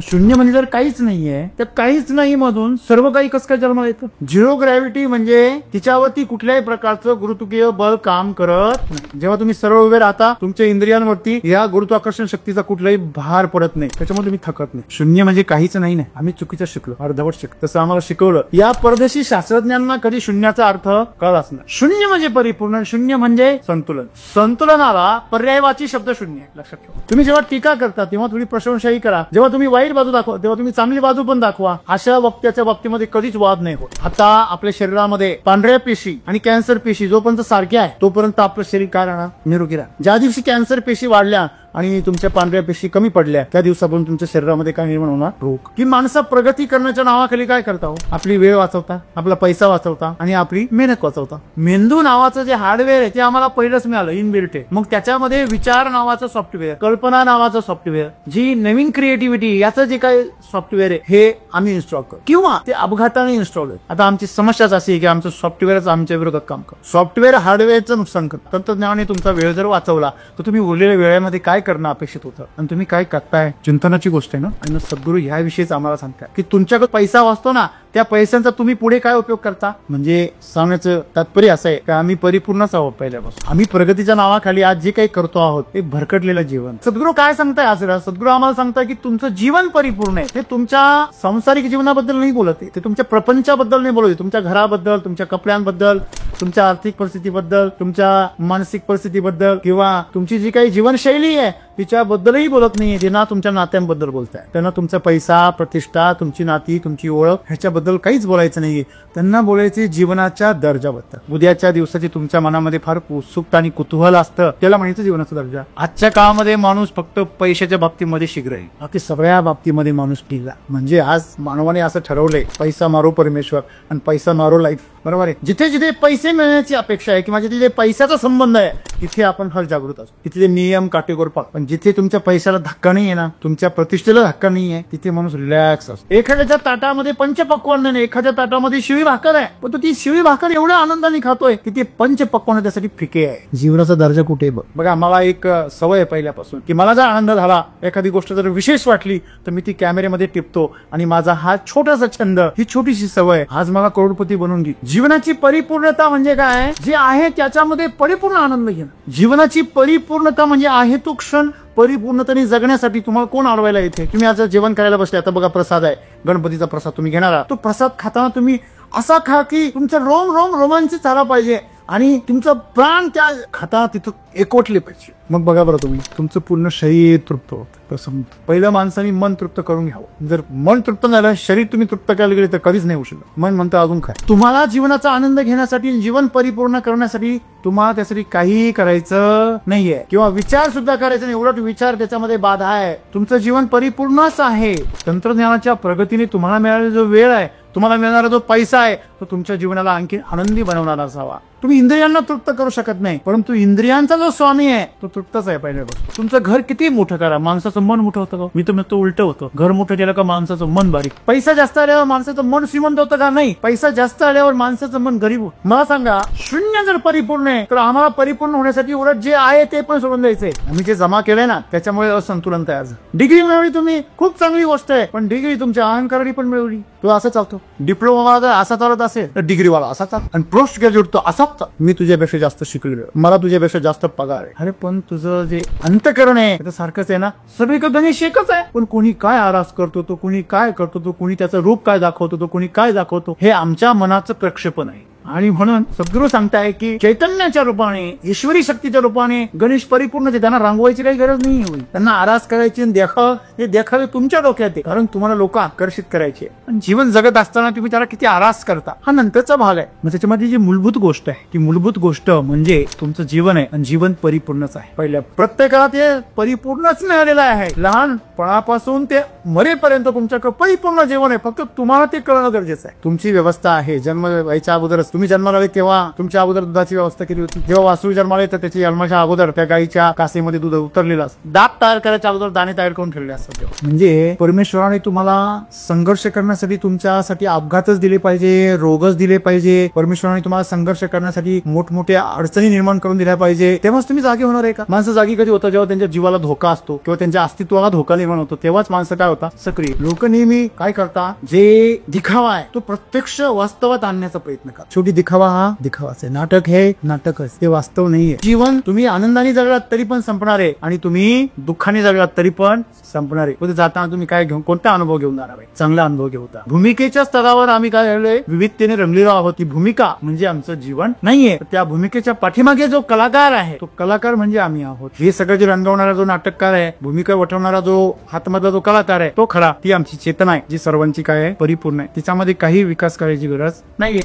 शून्य म्हणजे जर काहीच नाहीये, तर काहीच नाही मधून सर्व काही कसं काय जन्माला येतं? झिरो ग्रॅव्हिटी म्हणजे तिच्यावरती कुठल्याही प्रकारचं गुरुत्वीय बल काम करत नाही. जेव्हा तुम्ही सरळ उभे राहता, तुमच्या इंद्रियांवरती या गुरुत्वाकर्षण शक्तीचा कुठलाही भार पडत नाही, त्याच्यामुळे तुम्ही थकत नाही. शून्य म्हणजे काहीच नाही. आम्ही चुकीचं शिकलो, अर्धवट शिकलो. तसं आम्हाला शिकवलं. या परदेशी शास्त्रज्ञांना कधी शून्याचा अर्थ कळलाच नाही. शून्य म्हणजे परिपूर्ण, शून्य म्हणजे संतुलन. संतुलनाला पर्यायवाची शब्द शून्य आहे, लक्षात ठेवा. तुम्ही जेव्हा टीका करता तेव्हा थोडी प्रशंसाही करा. जेव्हा तुम्ही वाईट बाजू दाखवा तेव्हा तुम्ही चांगली बाजू पण दाखवा. अशा वक्त्याच्या बाबतीमध्ये कधीच वाद नाही होत. आता आपल्या शरीरामध्ये पांढऱ्या पेशी आणि कॅन्सर पेशी जोपर्यंत सारख्या आहे तोपर्यंत आपलं शरीर काय राहणार? निरोगी राहणार. ज्या दिवशी कॅन्सर पेशी वाढल्या आणि तुमच्या पांढऱ्या पेशी कमी पडल्या, त्या दिवसापासून तुमच्या शरीरामध्ये काय निर्माण होणार? रोग. की माणसं प्रगती करण्याच्या नावाखाली काय करता हो? आपली वेळ वाचवता, आपला पैसा वाचवता आणि आपली मेहनत वाचवता. मेंदू नावाचं जे हार्डवेअर आहे ते आम्हाला पहिलंच मिळालं, इनबिल्ट आहे. मग त्याच्यामध्ये विचार नावाचं सॉफ्टवेअर, कल्पना नावाचं सॉफ्टवेअर, जी नवीन क्रिएटिव्हिटी याचं जे काही सॉफ्टवेअर आहे हे आम्ही इन्स्टॉल करू किंवा ते अपघाताने इन्स्टॉल आहे. आता आमची समस्याच अशी आहे की आमचं सॉफ्टवेअरच आमच्या विरोधात काम करतं. सॉफ्टवेअर हार्डवेअरचं नुकसान करतं. तंत्रज्ञानाने तुमचा वेळ जर वाचवला तर तुम्ही उरलेल्या वेळेमध्ये काय करणं अपेक्षित होतं आणि तुम्ही काय करताय? चिंतनाची गोष्ट आहे ना. आणि सद्गुरू ह्याविषयीच आम्हाला सांगताय की तुमच्याकडे पैसा वाचतो ना, त्या पैशांचा तुम्ही पुढे काय उपयोग करता? म्हणजे सांगण्याचं तात्पर्य असं आहे की आम्ही परिपूर्णच आहोत पहिल्यापासून. आम्ही प्रगतीच्या नावाखाली आज जे काही करतो आहोत ते भरकटलेलं जीवन. सद्गुरू काय सांगताय आज? सद्गुरू आम्हाला सांगताय की तुमचं जीवन परिपूर्ण आहे. ते तुमच्या सांसारिक जीवनाबद्दल नाही बोलत, ते तुमच्या प्रपंचाबद्दल नाही बोलत, तुमच्या घराबद्दल, तुमच्या कपड्यांबद्दल, तुमच्या आर्थिक परिस्थितीबद्दल, तुमच्या मानसिक परिस्थितीबद्दल किंवा तुमची जी काही जीवनशैली आहे तिच्याबद्दलही बोलत नाहीये. ते ना तुमच्या नात्यांबद्दल बोलताय. त्यांना तुमचा पैसा, प्रतिष्ठा, तुमची नाती, तुमची ओळख ह्याच्याबद्दल काहीच बोलायचं नाहीये. त्यांना बोलायचे जीवनाच्या दर्जाबद्दल. उद्याच्या दिवसाची तुमच्या मनामध्ये फार उत्सुकता आणि कुतूहल असतं, त्याला म्हणायचं जीवनाचा दर्जा. आजच्या काळामध्ये माणूस फक्त पैशाच्या बाबतीमध्ये शीघ्र आहे, बाकी सगळ्या बाबतीमध्ये माणूस टिकला. म्हणजे आज मानवाने असं ठरवलंय, पैसा मारो परमेश्वर आणि पैसा मारो लाईफ. बरोबर आहे. जिथे जिथे पैसे मिळण्याची अपेक्षा आहे किंवा जिथे पैशाचा संबंध आहे तिथे आपण फार जागृत असतो, तिथले नियम काटेकोर पाळतो. पण जिथे तुमच्या पैशाला धक्का नाही आहे ना, तुमच्या प्रतिष्ठेला धक्का नाही आहे, तिथे माणूस रिलॅक्स असतो. एखाद्याच्या ताटामध्ये पंचपक्वान्न नाही, एखाद्या ताटामध्ये शिळी भाकर आहे, पण तो ती शिळी भाकर एवढ्या आनंदाने खातोय की ते पंचपक्वान्न त्यासाठी फिके आहे. जीवनाचा दर्जा कुठे? बघा, मला एक सवय आहे पहिल्यापासून की मला जर आनंद झाला, एखादी गोष्ट जर विशेष वाटली तर मी ती कॅमेऱ्यामध्ये टिपतो आणि माझा हा छोटासा छंद, ही छोटीशी सवय आज मला करोडपती बनवून घे. जीवनाची परिपूर्णता म्हणजे काय? जे आहे त्याच्यामध्ये परिपूर्ण आनंद घेणं. जीवनाची परिपूर्णता म्हणजे आहे तो क्षण परिपूर्णतेने जगण्यासाठी तुम्हाला कोण अडवायला येते? तुम्ही आज जेवण करायला बसले, आता बघा प्रसाद आहे, गणपतीचा प्रसाद तुम्ही घेणारा, तो प्रसाद खाताना तुम्ही असा खा की तुमचं रोम रोम रोमांचित झाला पाहिजे आणि तुमचं प्राण त्या खाता तिथं एकवटले पाहिजे. मग बघा बरं, तुम्ही तुमचं पूर्ण शरीर तृप्त होतं. तसं पहिलं माणसाने मन तृप्त करून घ्यावं. जर मन तृप्त झालं, शरीर तुम्ही तृप्त करायला गेले तर कधीच नाही होऊ शकत. मन म्हणतं अजून काय. तुम्हाला जीवनाचा आनंद घेण्यासाठी, जीवन परिपूर्ण करण्यासाठी तुम्हाला त्यासाठी काहीही करायचं नाहीये किंवा विचार सुद्धा करायचा नाही. उलट विचार त्याच्यामध्ये बाधा आहे. तुमचं जीवन परिपूर्णच आहे. तंत्रज्ञानाच्या प्रगतीने तुम्हाला मिळालेला जो वेळ आहे, तुम्हाला मिळणारा जो पैसा आहे, तो तुमच्या जीवनाला आणखी आनंदी बनवणारा असावा. तुम्ही इंद्रियांना तृप्त करू शकत नाही, परंतु इंद्रियांचा जो स्वामी आहे तो तृप्तच आहे. पहिल्यापासून तुमचं घर किती मोठं करा, माणसाचं मन मोठं होतं का? मी तर म्हणतो उलट होतं. घर मोठं केलं का माणसाचं मन बारीक. पैसा जास्त आल्यावर माणसाचं मन श्रीमंत होतं का? नाही. पैसा जास्त आल्यावर माणसाचं मन गरीब होतं. मला सांगा, शून्य जर परिपूर्ण आहे तर आम्हाला परिपूर्ण होण्यासाठी उलट जे आहे ते पण सोडून द्यायचंय. आम्ही जे जमा केलंय ना त्याच्यामुळे असंतुलन तयार झालं. डिग्री मिळवली तुम्ही, खूप चांगली गोष्ट आहे, पण डिग्री तुमच्या अहंकाराने पण मिळवली. तो असं चालतो. डिप्लोमा जर असा चालत असेल तर डिग्रीवाला असा चालतो आणि पोस्ट ग्रॅज्युएट तो असा. मी तुझ्यापेक्षा जास्त शिकलेलो, मला तुझ्यापेक्षा जास्त पगार आहे. अरे पण तुझं जे अंतःकरण आहे ते सारखंच आहे ना. सगळीकडे गणेश एकच आहे, पण कोणी काय आरास करतो, तो कोणी काय करतो, तो कोणी त्याचं रूप काय दाखवतो, तो कोणी काय दाखवतो, हे आमच्या मनाचं प्रक्षेपण आहे. आणि म्हणून सद्गुरू सांगताय की चैतन्याच्या रूपाने, ईश्वरी शक्तीच्या रूपाने गणेश परिपूर्ण आहे. त्यांना रांगवायची काही गरज नाही होईल. त्यांना आरास करायची हे देखावे तुमच्या डोक्यात आहे, कारण तुम्हाला लोक आकर्षित करायचे. पण जीवन जगत असताना तुम्ही त्याला किती आरास करता हा नंतरचा भाग आहे. मग त्याच्यामध्ये जी मूलभूत गोष्ट आहे ती मूलभूत गोष्ट म्हणजे तुमचं जीवन आहे आणि जीवन परिपूर्णच आहे. पहिल्या प्रत्येकाला ते परिपूर्णच मिळालेलं आहे. लहानपणापासून ते मरेपर्यंत तुमच्याकडे परिपूर्ण जीवन आहे. फक्त तुम्हाला ते कळणं गरजेचं आहे. तुमची व्यवस्था आहे. जन्म व्हायच्या अगोदरच तुम्ही जन्माला आले तेव्हा तुमच्या अगोदर दुधाची व्यवस्था केली होती. जेव्हा वासरू जन्माला तर त्याच्या जन्माच्या अगोदर त्या गाईच्या कासेमध्ये दूध उतरलेलं असतं. दात तयार करायच्या अगोदर दाणे तयार करून ठेवले असतात. म्हणजे परमेश्वराने तुम्हाला संघर्ष करण्यासाठी तुमच्यासाठी अपघातच दिले पाहिजे, रोगच दिले पाहिजे. परमेश्वराने तुम्हाला संघर्ष करण्यासाठी मोठमोठ्या अडचणी निर्माण करून दिल्या पाहिजे. तेव्हाच तुम्ही जागी होणार आहे का? माणसं जागी कधी होतं? जेव्हा त्यांच्या जीवाला धोका असतो किंवा त्यांच्या अस्तित्वाला धोका निर्माण होतो तेव्हाच माणसं काय होता? सक्रिय. लोक नेहमी काय करता? जे दिखावा आहे तो प्रत्यक्ष वास्तवात आणण्याचा प्रयत्न करतात. शेवटी दिखावा हा दिखावाच आहे. नाटक हे नाटकच, ते वास्तव नाहीये. जीवन तुम्ही आनंदाने जगलात तरी पण संपणार आहे आणि तुम्ही दुःखाने जगलात तरी पण संपणार आहे. पुढे जाताना तुम्ही काय घेऊन कोणता अनुभव घेऊन जाणार आहे? चांगला अनुभव घेऊता. भूमिकेच्या स्तरावर आम्ही काय झालोय? विविधतेने रंगलेलो आहोत. ती भूमिका म्हणजे आमचं जीवन नाहीये. त्या भूमिकेच्या पाठीमागे जो कलाकार आहे तो कलाकार म्हणजे आम्ही आहोत. हे सगळं जे रंगवणारा जो नाटककार आहे, भूमिका वठवणारा जो हातमधला जो कलाकार आहे तो खरा. ती आमची चेतना आहे जी सर्वांची काय आहे? परिपूर्ण आहे. तिच्यामध्ये काही विकास करायची गरज नाहीये.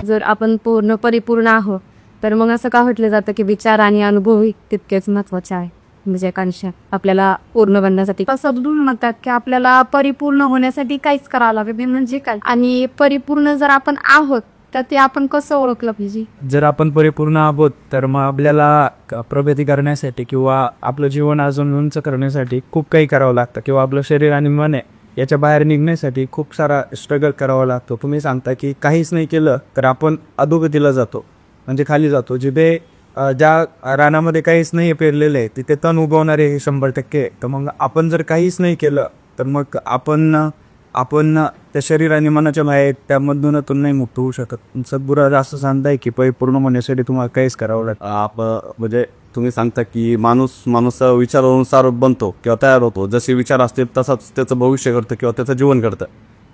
जर आपण पूर्ण परिपूर्ण आहोत तर मग असं का म्हटलं जातं की विचार आणि अनुभवही तितकेच महत्वाचे आहे. म्हणजे एकांश आपल्याला पूर्ण बनण्यासाठी सद्गुण म्हणतात की आपल्याला परिपूर्ण होण्यासाठी काहीच करावं लागेल. म्हणजे काय आणि परिपूर्ण जर आपण आहोत तर ते आपण कसं ओळखलं पाहिजे? जर आपण परिपूर्ण आहोत तर मग आपल्याला प्रगती करण्यासाठी किंवा आपलं जीवन अजून उंच करण्यासाठी खूप काही करावं लागतं किंवा आपलं शरीर आणि मन आहे याच्या बाहेर निघण्यासाठी खूप सारा स्ट्रगल करावा लागतो. तुम्ही सांगता की काहीच नाही केलं तर आपण अधोगतीला जातो, म्हणजे खाली जातो. जिथे ज्या रानामध्ये काहीच नाही पेरलेलं आहे तिथे तण उगवणारे हे 100%. तर मग आपण जर काहीच नाही केलं तर मग आपण त्या शरीर आणि मनाच्या बाहेर त्यामधून नाही मुक्त होऊ शकत. सद्गुरू असं सांगताय की परिपूर्ण होण्यासाठी तुम्हाला काहीच करावं लागतं. म्हणजे तुम्ही सांगता की माणूस विचारानुसार बनतो किंवा तयार होतो. जसे विचार असतील तसाच त्याचं भविष्य घडतं किंवा त्याचं जीवन घडतं.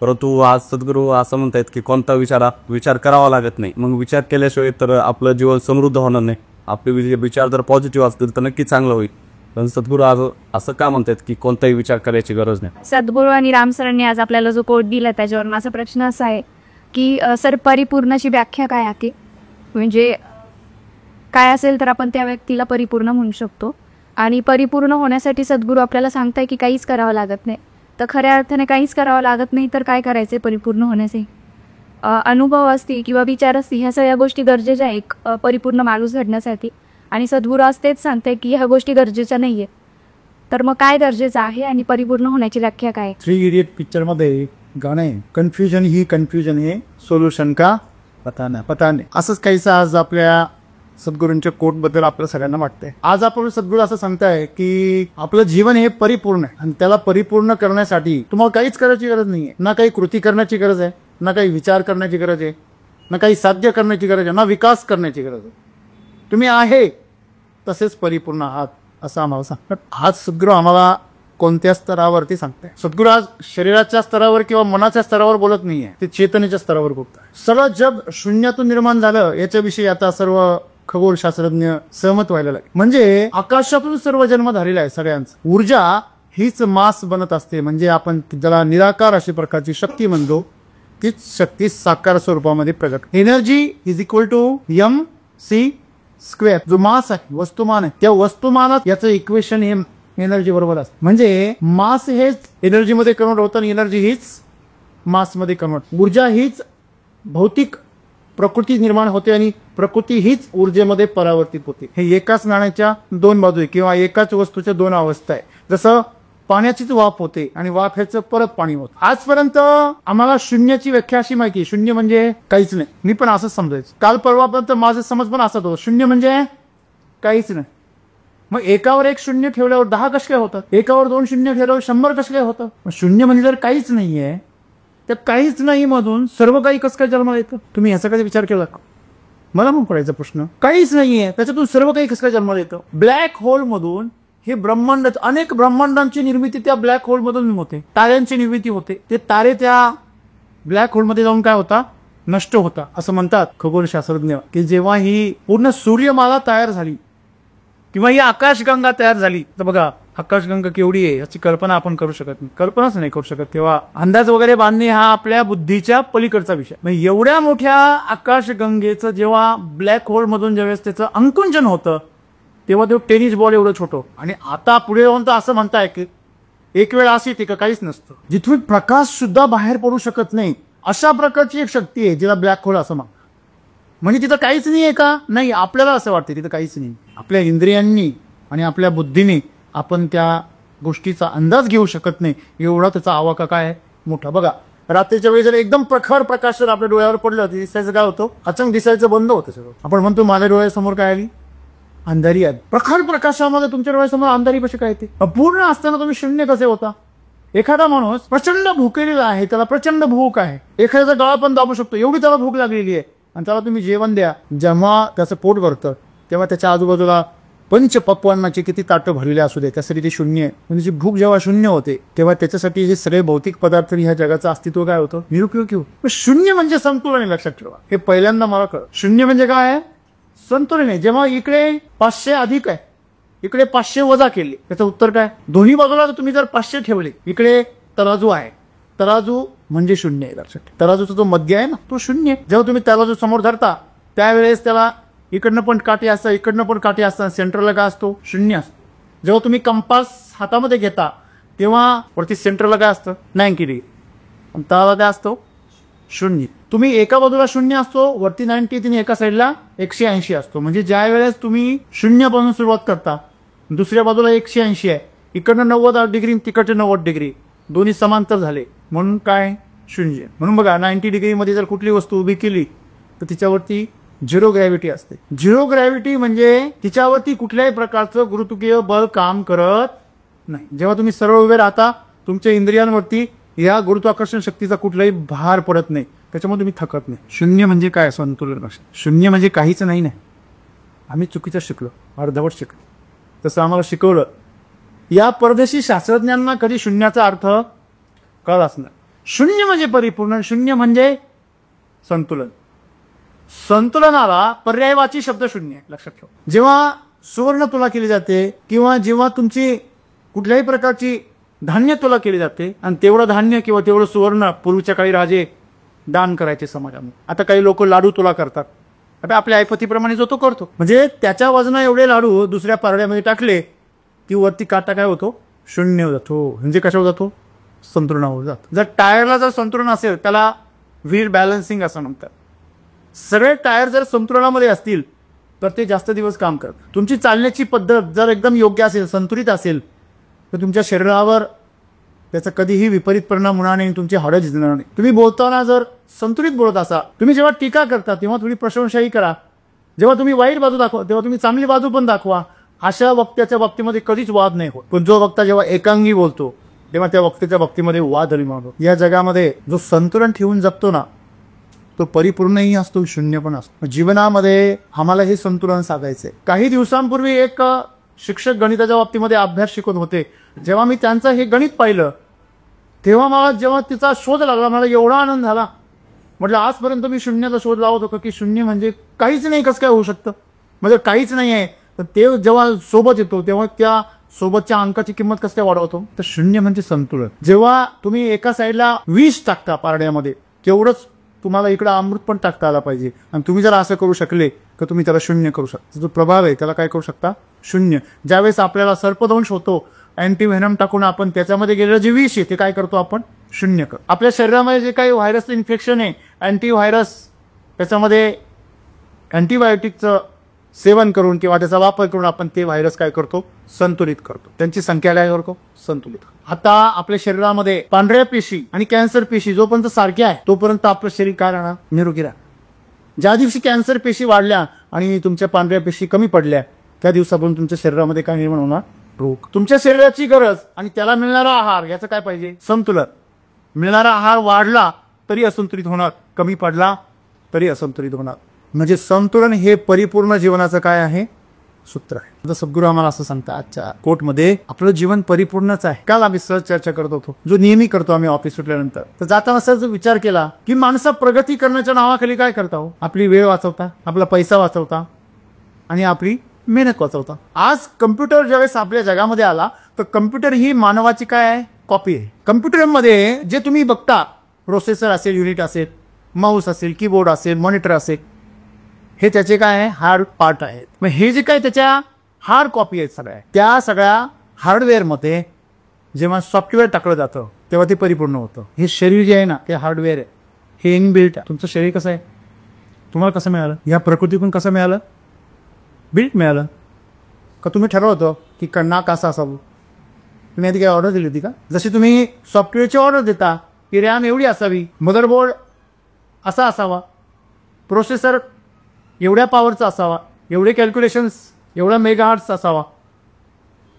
परंतु आज सद्गुरू असं म्हणतायत की कोणता विचार करावा लागत नाही. मग विचार केल्याशिवाय तर आपलं जीवन समृद्ध होणार नाही. आपले विचार जर पॉझिटिव्ह असतील तर नक्की चांगलं होईल. पण सद्गुरू आज असं का म्हणतात की कोणताही विचार करायची गरज नाही? सद्गुरू आणि रामसरांनी आज आपल्याला जो कोट दिला त्याच्यावर माझा प्रश्न असा आहे की सर परिपूर्णाची व्याख्या काय आहे? म्हणजे काय असेल तर आपण त्या व्यक्तीला परिपूर्ण म्हणू शकतो. आणि परिपूर्ण होण्यासाठी सद्गुरू आपल्याला सांगताय की काहीच करावं लागत नाही. तर खऱ्या अर्थाने काहीच करावं लागत नाही तर काय करायचंय परिपूर्ण होण्याचे? अनुभव असतील किंवा विचार असतील ह्या सगळ्या गोष्टी गरजेच्या आहे एक परिपूर्ण माणूस घडण्यासाठी. आणि सद्गुरू आज तेच सांगताय की ह्या गोष्टी गरजेच्या नाहीये. तर मग काय गरजेचं आहे आणि परिपूर्ण होण्याची व्याख्या काय? 3 इडियट पिक्चर मध्ये गाणं आहे, कन्फ्युजन हे सोल्युशन का पता नाही. असंच काहीच आज आपल्या सद्गुरूंच्या कोट बद्दल आपल्या सगळ्यांना वाटतंय. आज आपण सद्गुरू असं सांगताय की आपलं जीवन हे परिपूर्ण आहे आणि त्याला परिपूर्ण करण्यासाठी तुम्हाला काहीच करायची गरज नाहीये. ना काही कृती करण्याची गरज आहे, ना काही विचार करण्याची गरज आहे, ना काही साध्य करण्याची गरज आहे, ना विकास करण्याची गरज आहे. तुम्ही आहे तसेच परिपूर्ण आहात असं आम्हाला सांगतात. आज सद्गुरू आम्हाला कोणत्या स्तरावरती सांगताय? सद्गुरू आज शरीराच्या स्तरावर किंवा मनाच्या स्तरावर बोलत नाहीये, ते चेतनेच्या स्तरावर बोलताय. सगळं जग शून्यातून निर्माण झालं याच्याविषयी आता सर्व खगोलशास्त्रज्ञ सहमत व्हायला लागले. म्हणजे आकाशातून सर्व जन्म झालेला आहे सगळ्यांचा. ऊर्जा हीच मास बनत असते. म्हणजे आपण ज्याला निराकार अशा प्रकारची शक्ती म्हणतो तीच शक्ती साकार स्वरूपामध्ये प्रगट. Energy is equal to MC². जो मास आहे, वस्तुमान आहे, त्या वस्तुमानात याचं इक्वेशन हे एनर्जी बरोबर असतं. म्हणजे मास हेच एनर्जी मध्ये कन्वर्ट होतं आणि एनर्जी हीच मास मध्ये कन्वर्ट. ऊर्जा हीच भौतिक प्रकृती निर्माण होते आणि प्रकृती हीच ऊर्जेमध्ये परावर्तित होते. हे एकाच नाण्याच्या 2 बाजू आहे किंवा एकाच वस्तूच्या 2 अवस्था आहे. जसं पाण्याचीच वाफ होते आणि वाफ ह्याचं परत पाणी होतं. आजपर्यंत आम्हाला शून्याची व्याख्या अशी माहिती आहे, शून्य म्हणजे काहीच नाही. मी पण असंच समजायचं. काल परवापर्यंत माझा समज पण असाच होता, शून्य म्हणजे काहीच नाही. मग एकावर एक शून्य ठेवल्यावर 10 कसे काय होतात? एकावर 2 शून्य ठेवल्यावर 100 कसे काय होतं? शून्य म्हणजे जर काहीच नाहीये तर काहीच नाही मधून सर्व काही कसं काय जन्माला येतं? तुम्ही ह्याचा कधी विचार केला का? मला मग पडायचा प्रश्न. काहीच नाहीये त्याच्यातून सर्व काही कसं काय जन्माला येतं? ब्लॅक होल मधून हे ब्रह्मांड, अनेक ब्रह्मांडांची निर्मिती त्या ब्लॅक होल मधून होते. ताऱ्यांची निर्मिती होते. ते तारे त्या ब्लॅक होल मध्ये जाऊन काय होता? नष्ट होता. असं म्हणतात खगोलशास्त्रज्ञ की जेव्हा ही पूर्ण सूर्यमाला तयार झाली किंवा ही आकाशगंगा तयार झाली, तर बघा आकाशगंगा केवढी आहे याची कल्पना आपण करू शकत नाही, कल्पनाच नाही करू शकत. तेव्हा अंदाज वगैरे बांधणे हा आपल्या बुद्धीच्या पलीकडचा विषय. म्हणजे एवढ्या मोठ्या आकाशगंगेचं जेव्हा ब्लॅक होल मधून ज्यावेळेस त्याचं अंकुंचन होतं तेव्हा तो टेनिस बॉल एवढं छोटं. आणि आता पुढे जाऊन तर असं म्हणताय की एक वेळ अशी येते का काहीच नसतं, जिथून प्रकाश सुद्धा बाहेर पडू शकत नाही, अशा प्रकारची एक शक्ती आहे जिला ब्लॅक होल असं म्हणतात. म्हणजे तिथं काहीच नाही आहे का? नाही, आपल्याला असं वाटतं तिथं काहीच नाही. आपल्या इंद्रियांनी आणि आपल्या बुद्धीने आपण त्या गोष्टीचा अंदाज घेऊ शकत नाही, एवढा त्याचा आवाका काय आहे मोठा. बघा, रात्रीच्या वेळी जर एकदम प्रखर प्रकाश जर आपल्या डोळ्यावर पडलं तर दिसायचं काय होतं? अचानक दिसायचं बंद होतं सगळं. आपण म्हणतो माझ्या डोळ्यासमोर काय आली? अंधारी आली. प्रखर प्रकाशामध्ये तुमच्या डोळ्यासमोर अंधारी कशी काय येते? अपूर्ण असताना तुम्ही शून्य कसे होता? एखादा माणूस प्रचंड भुकेलेला आहे, त्याला प्रचंड भूक आहे, एखाद्याचा गळा पण दाबू शकतो, एवढी त्याला भूक लागलेली आहे, आणि त्याला तुम्ही जेवण द्या. जेव्हा त्याचं पोट भरतं तेव्हा त्याच्या आजूबाजूला पंचपक्वान्नाची किती ताटं भरलेले असू दे, त्यासाठी ते शून्य आहे. म्हणजे भूक जेव्हा शून्य होते तेव्हा त्याच्यासाठी हे सगळे भौतिक पदार्थ ह्या जगाचं अस्तित्व काय होतं? निरुपयोगी. शून्य म्हणजे संतुलन आहे, लक्षात ठेवा. हे पहिल्यांदा मला कळलं. शून्य म्हणजे काय आहे? संतुलन आहे. जेव्हा इकडे 500 अधिक आहे, इकडे 500 वजा केले, त्याचं उत्तर काय? दोन्ही बाजूला तुम्ही जर 500 ठेवले, इकडे तराजू आहे, तराजू म्हणजे शून्य आहे. लक्षात ठेवा. तराजूचा जो मध्य आहे ना, तो शून्य आहे. जेव्हा तुम्ही तराजू समोर धरता त्यावेळेस त्याला इकडनं पण काटे असतात, इकडनं पण काटे असतात, सेंटरला काय असतो? शून्य असतो. जेव्हा तुम्ही कंपास हातामध्ये घेता तेव्हा वरती सेंटरला काय असतं? 90 डिग्री, आणि तळाला काय असतो? शून्य. तुम्ही एका बाजूला शून्य असतो, वरती 90 आणि एका साईडला 180 असतो. म्हणजे ज्या वेळेस तुम्ही शून्यापासून सुरुवात करता, दुसऱ्या बाजूला 180 आहे, इकडनं 90 डिग्री, तिकडचे 90 डिग्री, दोन्ही समांतर झाले, म्हणून काय? शून्य. म्हणून बघा, 90 डिग्रीमध्ये जर कुठली वस्तू उभी केली तर तिच्यावरती झिरो ग्रॅव्हिटी असते. झिरो ग्रॅव्हिटी म्हणजे तिच्यावरती कुठल्याही प्रकारचं गुरुत्वीय बल काम करत नाही. जेव्हा तुम्ही सरळ उभे राहता, तुमच्या इंद्रियांवरती या गुरुत्वाकर्षण शक्तीचा कुठलाही भार पडत नाही, त्याच्यामुळे तुम्ही थकत नाही. शून्य म्हणजे काय? संतुलन. शून्य म्हणजे काहीच नाही. आम्ही चुकीचं शिकलो, अर्धवट शिकलो. तसं आम्हाला शिकवलं. या परदेशी शास्त्रज्ञांना कधी शून्याचा अर्थ कळलाच नाही. शून्य म्हणजे परिपूर्ण, शून्य म्हणजे संतुलन. संतुलनाला पर्यायवाची शब्द शून्य आहे, लक्षात ठेवा. जेव्हा सुवर्ण तुला केली जाते किंवा जेव्हा तुमची कुठल्याही प्रकारची धान्य तुला केली जाते, आणि तेवढं धान्य किंवा तेवढं सुवर्ण पूर्वीच्या काळी राजे दान करायचे समाजामध्ये. आता काही लोक लाडू तुला करतात, आता आपल्या ऐपतीप्रमाणे जो तो करतो, म्हणजे त्याच्या वजना एवढे लाडू दुसऱ्या पारड्यामध्ये टाकले की वरती काटा काय होतो? शून्य जातो. म्हणजे कशावर जातो? संतुलनावर जातो. जर टायरला जर संतुलन असेल त्याला व्हील बॅलन्सिंग असं म्हणतात. सगळे टायर जर संतुलनामध्ये असतील तर ते जास्त दिवस काम करतात. तुमची चालण्याची पद्धत जर एकदम योग्य असेल, संतुलित असेल, तर तुमच्या शरीरावर त्याचा कधीही विपरीत परिणाम होणार नाही, तुमची हाडं झिजणार नाही. तुम्ही बोलताना जर संतुलित बोलत असा, तुम्ही जेव्हा टीका करता तेव्हा थोडी प्रशंसाही करा, जेव्हा तुम्ही वाईट बाजू दाखवा तेव्हा तुम्ही चांगली बाजू पण दाखवा. अशा वक्त्याच्या बाबतीमध्ये कधीच वाद नाही होत. पण जो वक्ता जेव्हा एकांगी बोलतो तेव्हा त्या वक्त्याच्या बाबतीमध्ये वाद निर्माण होतो. या जगामध्ये जो संतुलन ठेवून जगतो ना, तो परिपूर्णही असतो, शून्य पण असतो. जीवनामध्ये आम्हाला हे संतुलन साधायचंय. काही दिवसांपूर्वी एक शिक्षक गणिताच्या बाबतीमध्ये अभ्यास शिकवत होते. जेव्हा मी त्यांचं हे गणित पाहिलं तेव्हा मला जेव्हा तिचा शोध लागला, मला एवढा आनंद झाला. म्हटलं आजपर्यंत मी शून्याचा शोध लावत होतो की शून्य म्हणजे काहीच नाही, कसं काय होऊ शकतं? म्हणजे काहीच नाही आहे. तर ते जेव्हा सोबत येतो तेव्हा त्या सोबतच्या अंकाची किंमत कसं काय वाढवतो? तर शून्य म्हणजे संतुलन. जेव्हा तुम्ही एका साईडला विष टाकता पारड्यामध्ये, तेवढंच तुम्हाला इकडे अमृत पण टाकता आला पाहिजे. आणि तुम्ही जर असं करू शकले तर तुम्ही त्याला शून्य करू शकता. जो प्रभाव आहे त्याला काय करू शकता? शून्य. ज्यावेळेस आपल्याला सर्पदंश होतो, अँटीव्हेनम टाकून आपण त्याच्यामध्ये गेलेलं जे विष आहे ते काय करतो? आपण शून्य करतो. आपल्या शरीरामध्ये जे काही व्हायरस इन्फेक्शन आहे, अँटीव्हायरस, त्याच्यामध्ये अँटीबायोटिकचं सेवन करून किंवा त्याचा वापर करून आपण ते व्हायरस काय करतो? संतुलित करतो. त्यांची संख्या काय करतो? संतुलित. आता आपल्या शरीरामध्ये पांढऱ्या पेशी आणि कॅन्सर पेशी जोपर्यंत सारख्या आहे तोपर्यंत आपलं शरीर काय राहणार? निरोगी राहणार. ज्या दिवशी कॅन्सर पेशी वाढल्या आणि तुमच्या पांढऱ्या पेशी कमी पडल्या त्या दिवसापासून तुमच्या शरीरामध्ये काय निर्माण होणार? रोग. तुमच्या शरीराची गरज आणि त्याला मिळणारा आहार याचं काय पाहिजे? संतुलन. मिळणारा आहार वाढला तरी असंतुलित होणार, कमी पडला तरी असंतुलित होणार. म्हणजे संतुलन हे परिपूर्ण जीवनाचं काय आहे? सूत्र आहे. आता सद्गुरू आम्हाला असं सांगतात आजच्या कोर्टमध्ये, आपलं जीवन परिपूर्णच आहे. काल आम्ही सहज चर्चा करत होतो, जो नेहमी करतो आम्ही ऑफिस सुटल्यानंतर. तर जाताना सहज विचार केला की माणसं प्रगती करण्याच्या नावाखाली काय करता हो? आपली वेळ वाचवता, आपला पैसा वाचवता आणि आपली मेहनत वाचवता. आज कम्प्युटर ज्यावेळेस आपल्या जगामध्ये आला तर कम्प्युटर ही मानवाची काय आहे? कॉपी आहे. कम्प्युटरमध्ये जे तुम्ही बघता, प्रोसेसर असेल, युनिट असेल, माऊस असेल, कीबोर्ड असेल, मॉनिटर असेल, हे त्याचे काय आहे? हार्ड पार्ट आहेत. मग हे जे काय त्याच्या हार्ड कॉपी आहेत सगळ्या, त्या सगळ्या हार्डवेअरमध्ये जेव्हा सॉफ्टवेअर टाकलं जातं तेव्हा ते परिपूर्ण होतं. हे शरीर जे आहे ना ते हार्डवेअर आहे, हे इनबिल्ट आहे. तुमचं शरीर कसं आहे, तुम्हाला कसं मिळालं, या प्रकृतीतून कसं मिळालं, बिल्ट मिळालं का? तुम्ही ठरवलं होतं की नाक असं असावं, तुम्ही आधी काही ऑर्डर दिली होती का? जशी तुम्ही सॉफ्टवेअरची ऑर्डर देता की रॅम एवढी असावी, मदरबोर्ड असा असावा, प्रोसेसर एवढ्या पॉवरचा असावा, एवढे कॅल्क्युलेशन्स एवढा मेगाहर्ट्स असावा,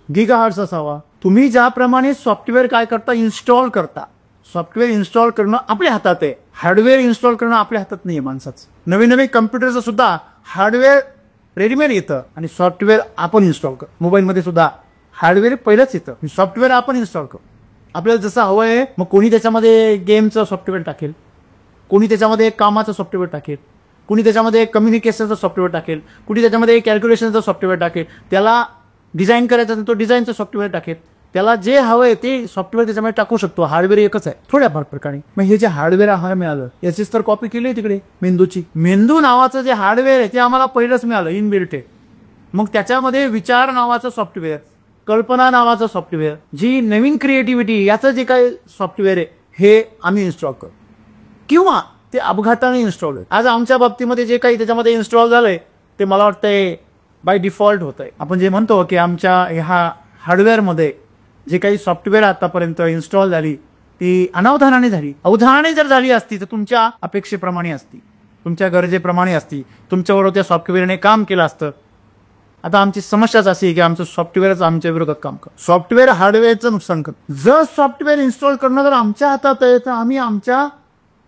गिगाहर्ट्स असावा. तुम्ही ज्याप्रमाणे सॉफ्टवेअर काय करता, इन्स्टॉल करता. सॉफ्टवेअर इन्स्टॉल करणं आपल्या हातात आहे, हार्डवेअर इन्स्टॉल करणं आपल्या हातात नाही आहे माणसाचं. नवीन नवीन कम्प्युटरचं सुद्धा हार्डवेअर रेडीमेड येतं आणि सॉफ्टवेअर आपण इन्स्टॉल करतो. मोबाईलमध्ये सुद्धा हार्डवेअर पहिलंच येतं, सॉफ्टवेअर आपण इन्स्टॉल करतो. आपल्याला जसं हवं आहे, मग कोणी त्याच्यामध्ये गेमचं सॉफ्टवेअर टाकेल, कोणी त्याच्यामध्ये कामाचं सॉफ्टवेअर टाकेल, कुणी त्याच्यामध्ये कम्युनिकेशनचं सॉफ्टवेअर टाकेल, कुणी त्याच्यामध्ये कॅल्क्युलेशनचं सॉफ्टवेअर टाकेल, त्याला डिझाईन करायचं असेल तो डिझाईनचं सॉफ्टवेअर टाकेल. त्याला जे हवं आहे ते सॉफ्टवेअर त्याच्यामध्ये टाकू शकतो. हार्डवेअर एकच आहे थोड्याफार प्रकारे. मग हे जे हार्डवेअर आहे मिळालं, याचीच तर कॉपी केली आहे तिकडे मेंदूची. मेंदू नावाचं जे हार्डवेअर आहे ते आम्हाला पहिलंच मिळालं, इनबिल्ट आहे. मग त्याच्यामध्ये विचार नावाचं सॉफ्टवेअर, कल्पना नावाचं सॉफ्टवेअर, जी नवीन क्रिएटिव्हिटी याचं जे काही सॉफ्टवेअर आहे हे आम्ही इन्स्टॉल करू किंवा ते अपघाताने इन्स्टॉल आहे. आज आमच्या बाबतीमध्ये जे काही त्याच्यामध्ये इन्स्टॉल झालंय ते मला वाटतंय बाय डिफॉल्ट होत आहे. आपण जे म्हणतो की आमच्या ह्या हार्डवेअरमध्ये जे काही सॉफ्टवेअर आतापर्यंत इन्स्टॉल झाली ती अनावधानाने झाली. अवधानाने जर झाली असती तर तुमच्या अपेक्षेप्रमाणे असती, तुमच्या गरजेप्रमाणे असती, तुमच्याबरोबर त्या सॉफ्टवेअरने काम केलं असतं. आता आमची समस्याच अशी की आमचं सॉफ्टवेअरच आमच्या विरोधात काम करतं. सॉफ्टवेअर हार्डवेअरचं नुकसान करतं. जर सॉफ्टवेअर इन्स्टॉल करणं जर आमच्या हातात आहे तर आम्ही आमच्या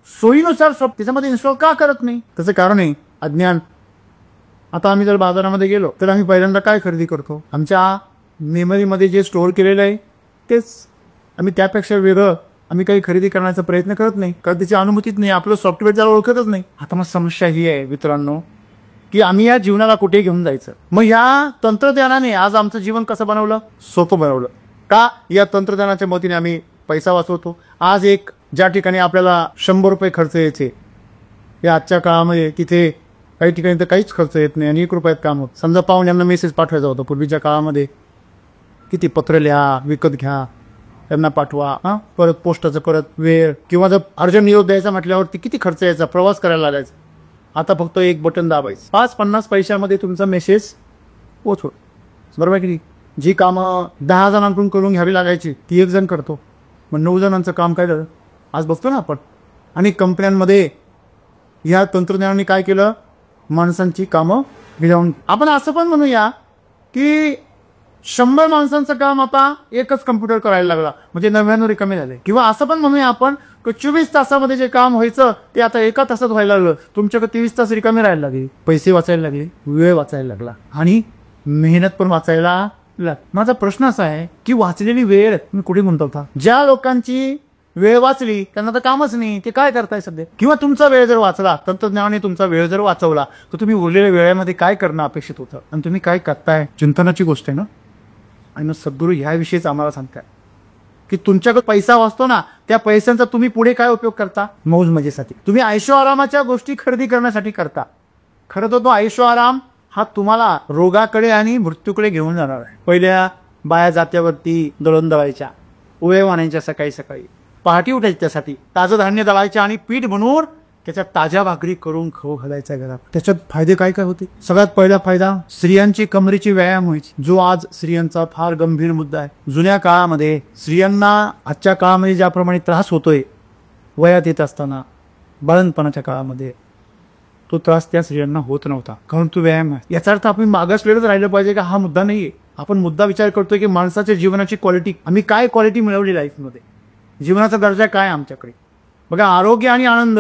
सोयीनुसार त्याच्यामध्ये इन्स्टॉल का करत नाही? त्याचं कारण आहे अज्ञान. आता आम्ही जर बाजारामध्ये गेलो तर आम्ही पहिल्यांदा काय खरेदी करतो? आमच्या मेमरीमध्ये जे स्टोअर केलेलं आहे तेच. आम्ही त्यापेक्षा वेगळं आम्ही काही खरेदी करण्याचा प्रयत्न करत नाही, कारण त्याची अनुमतीच नाही, आपलं सॉफ्टवेअर त्याला ओळखतच नाही. आता मग समस्या ही आहे मित्रांनो की आम्ही या जीवनाला कुठे घेऊन जायचं. मग या तंत्रज्ञानाने आज आमचं जीवन कसं बनवलं? सोपं बनवलं. का? या तंत्रज्ञानाच्या मदतीने आम्ही पैसा वाचवतो. आज एक ज्या ठिकाणी आपल्याला 100 रुपये खर्च यायचे या आजच्या काळामध्ये तिथे काही ठिकाणी तर काहीच खर्च येत नाही आणि 1 रुपयात काम होतं. समजा पाहुण्यांना मेसेज पाठवायचा होता पूर्वीच्या काळामध्ये, किती पत्र लिहा, विकत घ्या, त्यांना पाठवा, परत पोस्टाचं परत वेळ, किंवा जर अर्जंट निरोप द्यायचा म्हटल्यावरती किती खर्च यायचा, प्रवास करायला लागायचा. आता फक्त एक बटन दाबायचं, 5-50 पैशामध्ये तुमचा मेसेज पोहोचतो. बरोबर की? जी कामं 10 जणांकडून करून घ्यावी लागायची ती 1 जण करतो. मग 9 जणांचं काम काय झालं आज बघतो ना आपण. आणि कंपन्यांमध्ये या तंत्रज्ञानाने काय केलं? माणसांची कामं भिजावून. आपण असं पण म्हणूया की 100 माणसांचं काम आता एकच कम्प्युटर करायला लागला, म्हणजे 99 रिकामे झाले. किंवा असं पण म्हणूया आपण की 24 तासामध्ये जे काम व्हायचं ते आता 1 तासात व्हायला लागलं. तुमच्याकडे 23 तास रिकामे राहायला लागले, पैसे वाचायला लागले, वेळ वाचायला लागला आणि मेहनत पण वाचायला लागली. माझा प्रश्न असा आहे की वाचलेली वेळ तुम्ही कुठे गुंतवता? ज्या लोकांची वेळ वाचली त्यांना तर कामच नाही, ते काय करताय सध्या? किंवा तुमचा वेळ जर वाचला, तंत्रज्ञानाने तुमचा वेळ जर वाचवला तर तुम्ही उरलेल्या वेळेमध्ये काय करणं अपेक्षित होतं आणि तुम्ही काय करताय? चिंतनाची गोष्ट आहे ना. आणि मग सद्गुरू ह्याविषयीच आम्हाला सांगताय की तुमच्याकडे पैसा वाचतो ना, त्या पैशांचा तुम्ही पुढे काय उपयोग करता? मौज मजेसाठी. तुम्ही ऐशो आरामाच्या गोष्टी खरेदी करण्यासाठी करता. खरं तर तो ऐशो आराम हा तुम्हाला रोगाकडे आणि मृत्यूकडे घेऊन जाणार आहे. पहिल्या बाया जात्यावरती दळण दळायच्या, उवे वाणायच्या, सकाळी सकाळी पहाटी उठायची, त्यासाठी ताजं धान्य दळायचं आणि पीठ बनवून त्याच्यात ताज्या भाकरी करून खाऊ घालायचा घरात. त्याच्यात फायदे काय काय होते? सगळ्यात पहिला फायदा, स्त्रियांची कमरेची व्यायाम व्हायची, जो आज स्त्रियांचा फार गंभीर मुद्दा आहे. जुन्या काळामध्ये स्त्रियांना आजच्या काळामध्ये ज्याप्रमाणे त्रास होतोय वयात येत असताना, बाळणपणाच्या काळामध्ये तो त्रास त्या स्त्रियांना होत नव्हता, कारण तो व्यायाम आहे. याचा अर्थ आपण मागासलेलंच राहिलं पाहिजे का? हा मुद्दा नाहीये. आपण मुद्दा विचार करतोय की माणसाच्या जीवनाची क्वालिटी, आम्ही काय क्वालिटी मिळवली लाईफमध्ये, जीवनाचा दर्जा काय आमच्याकडे. बघा, आरोग्य आणि आनंद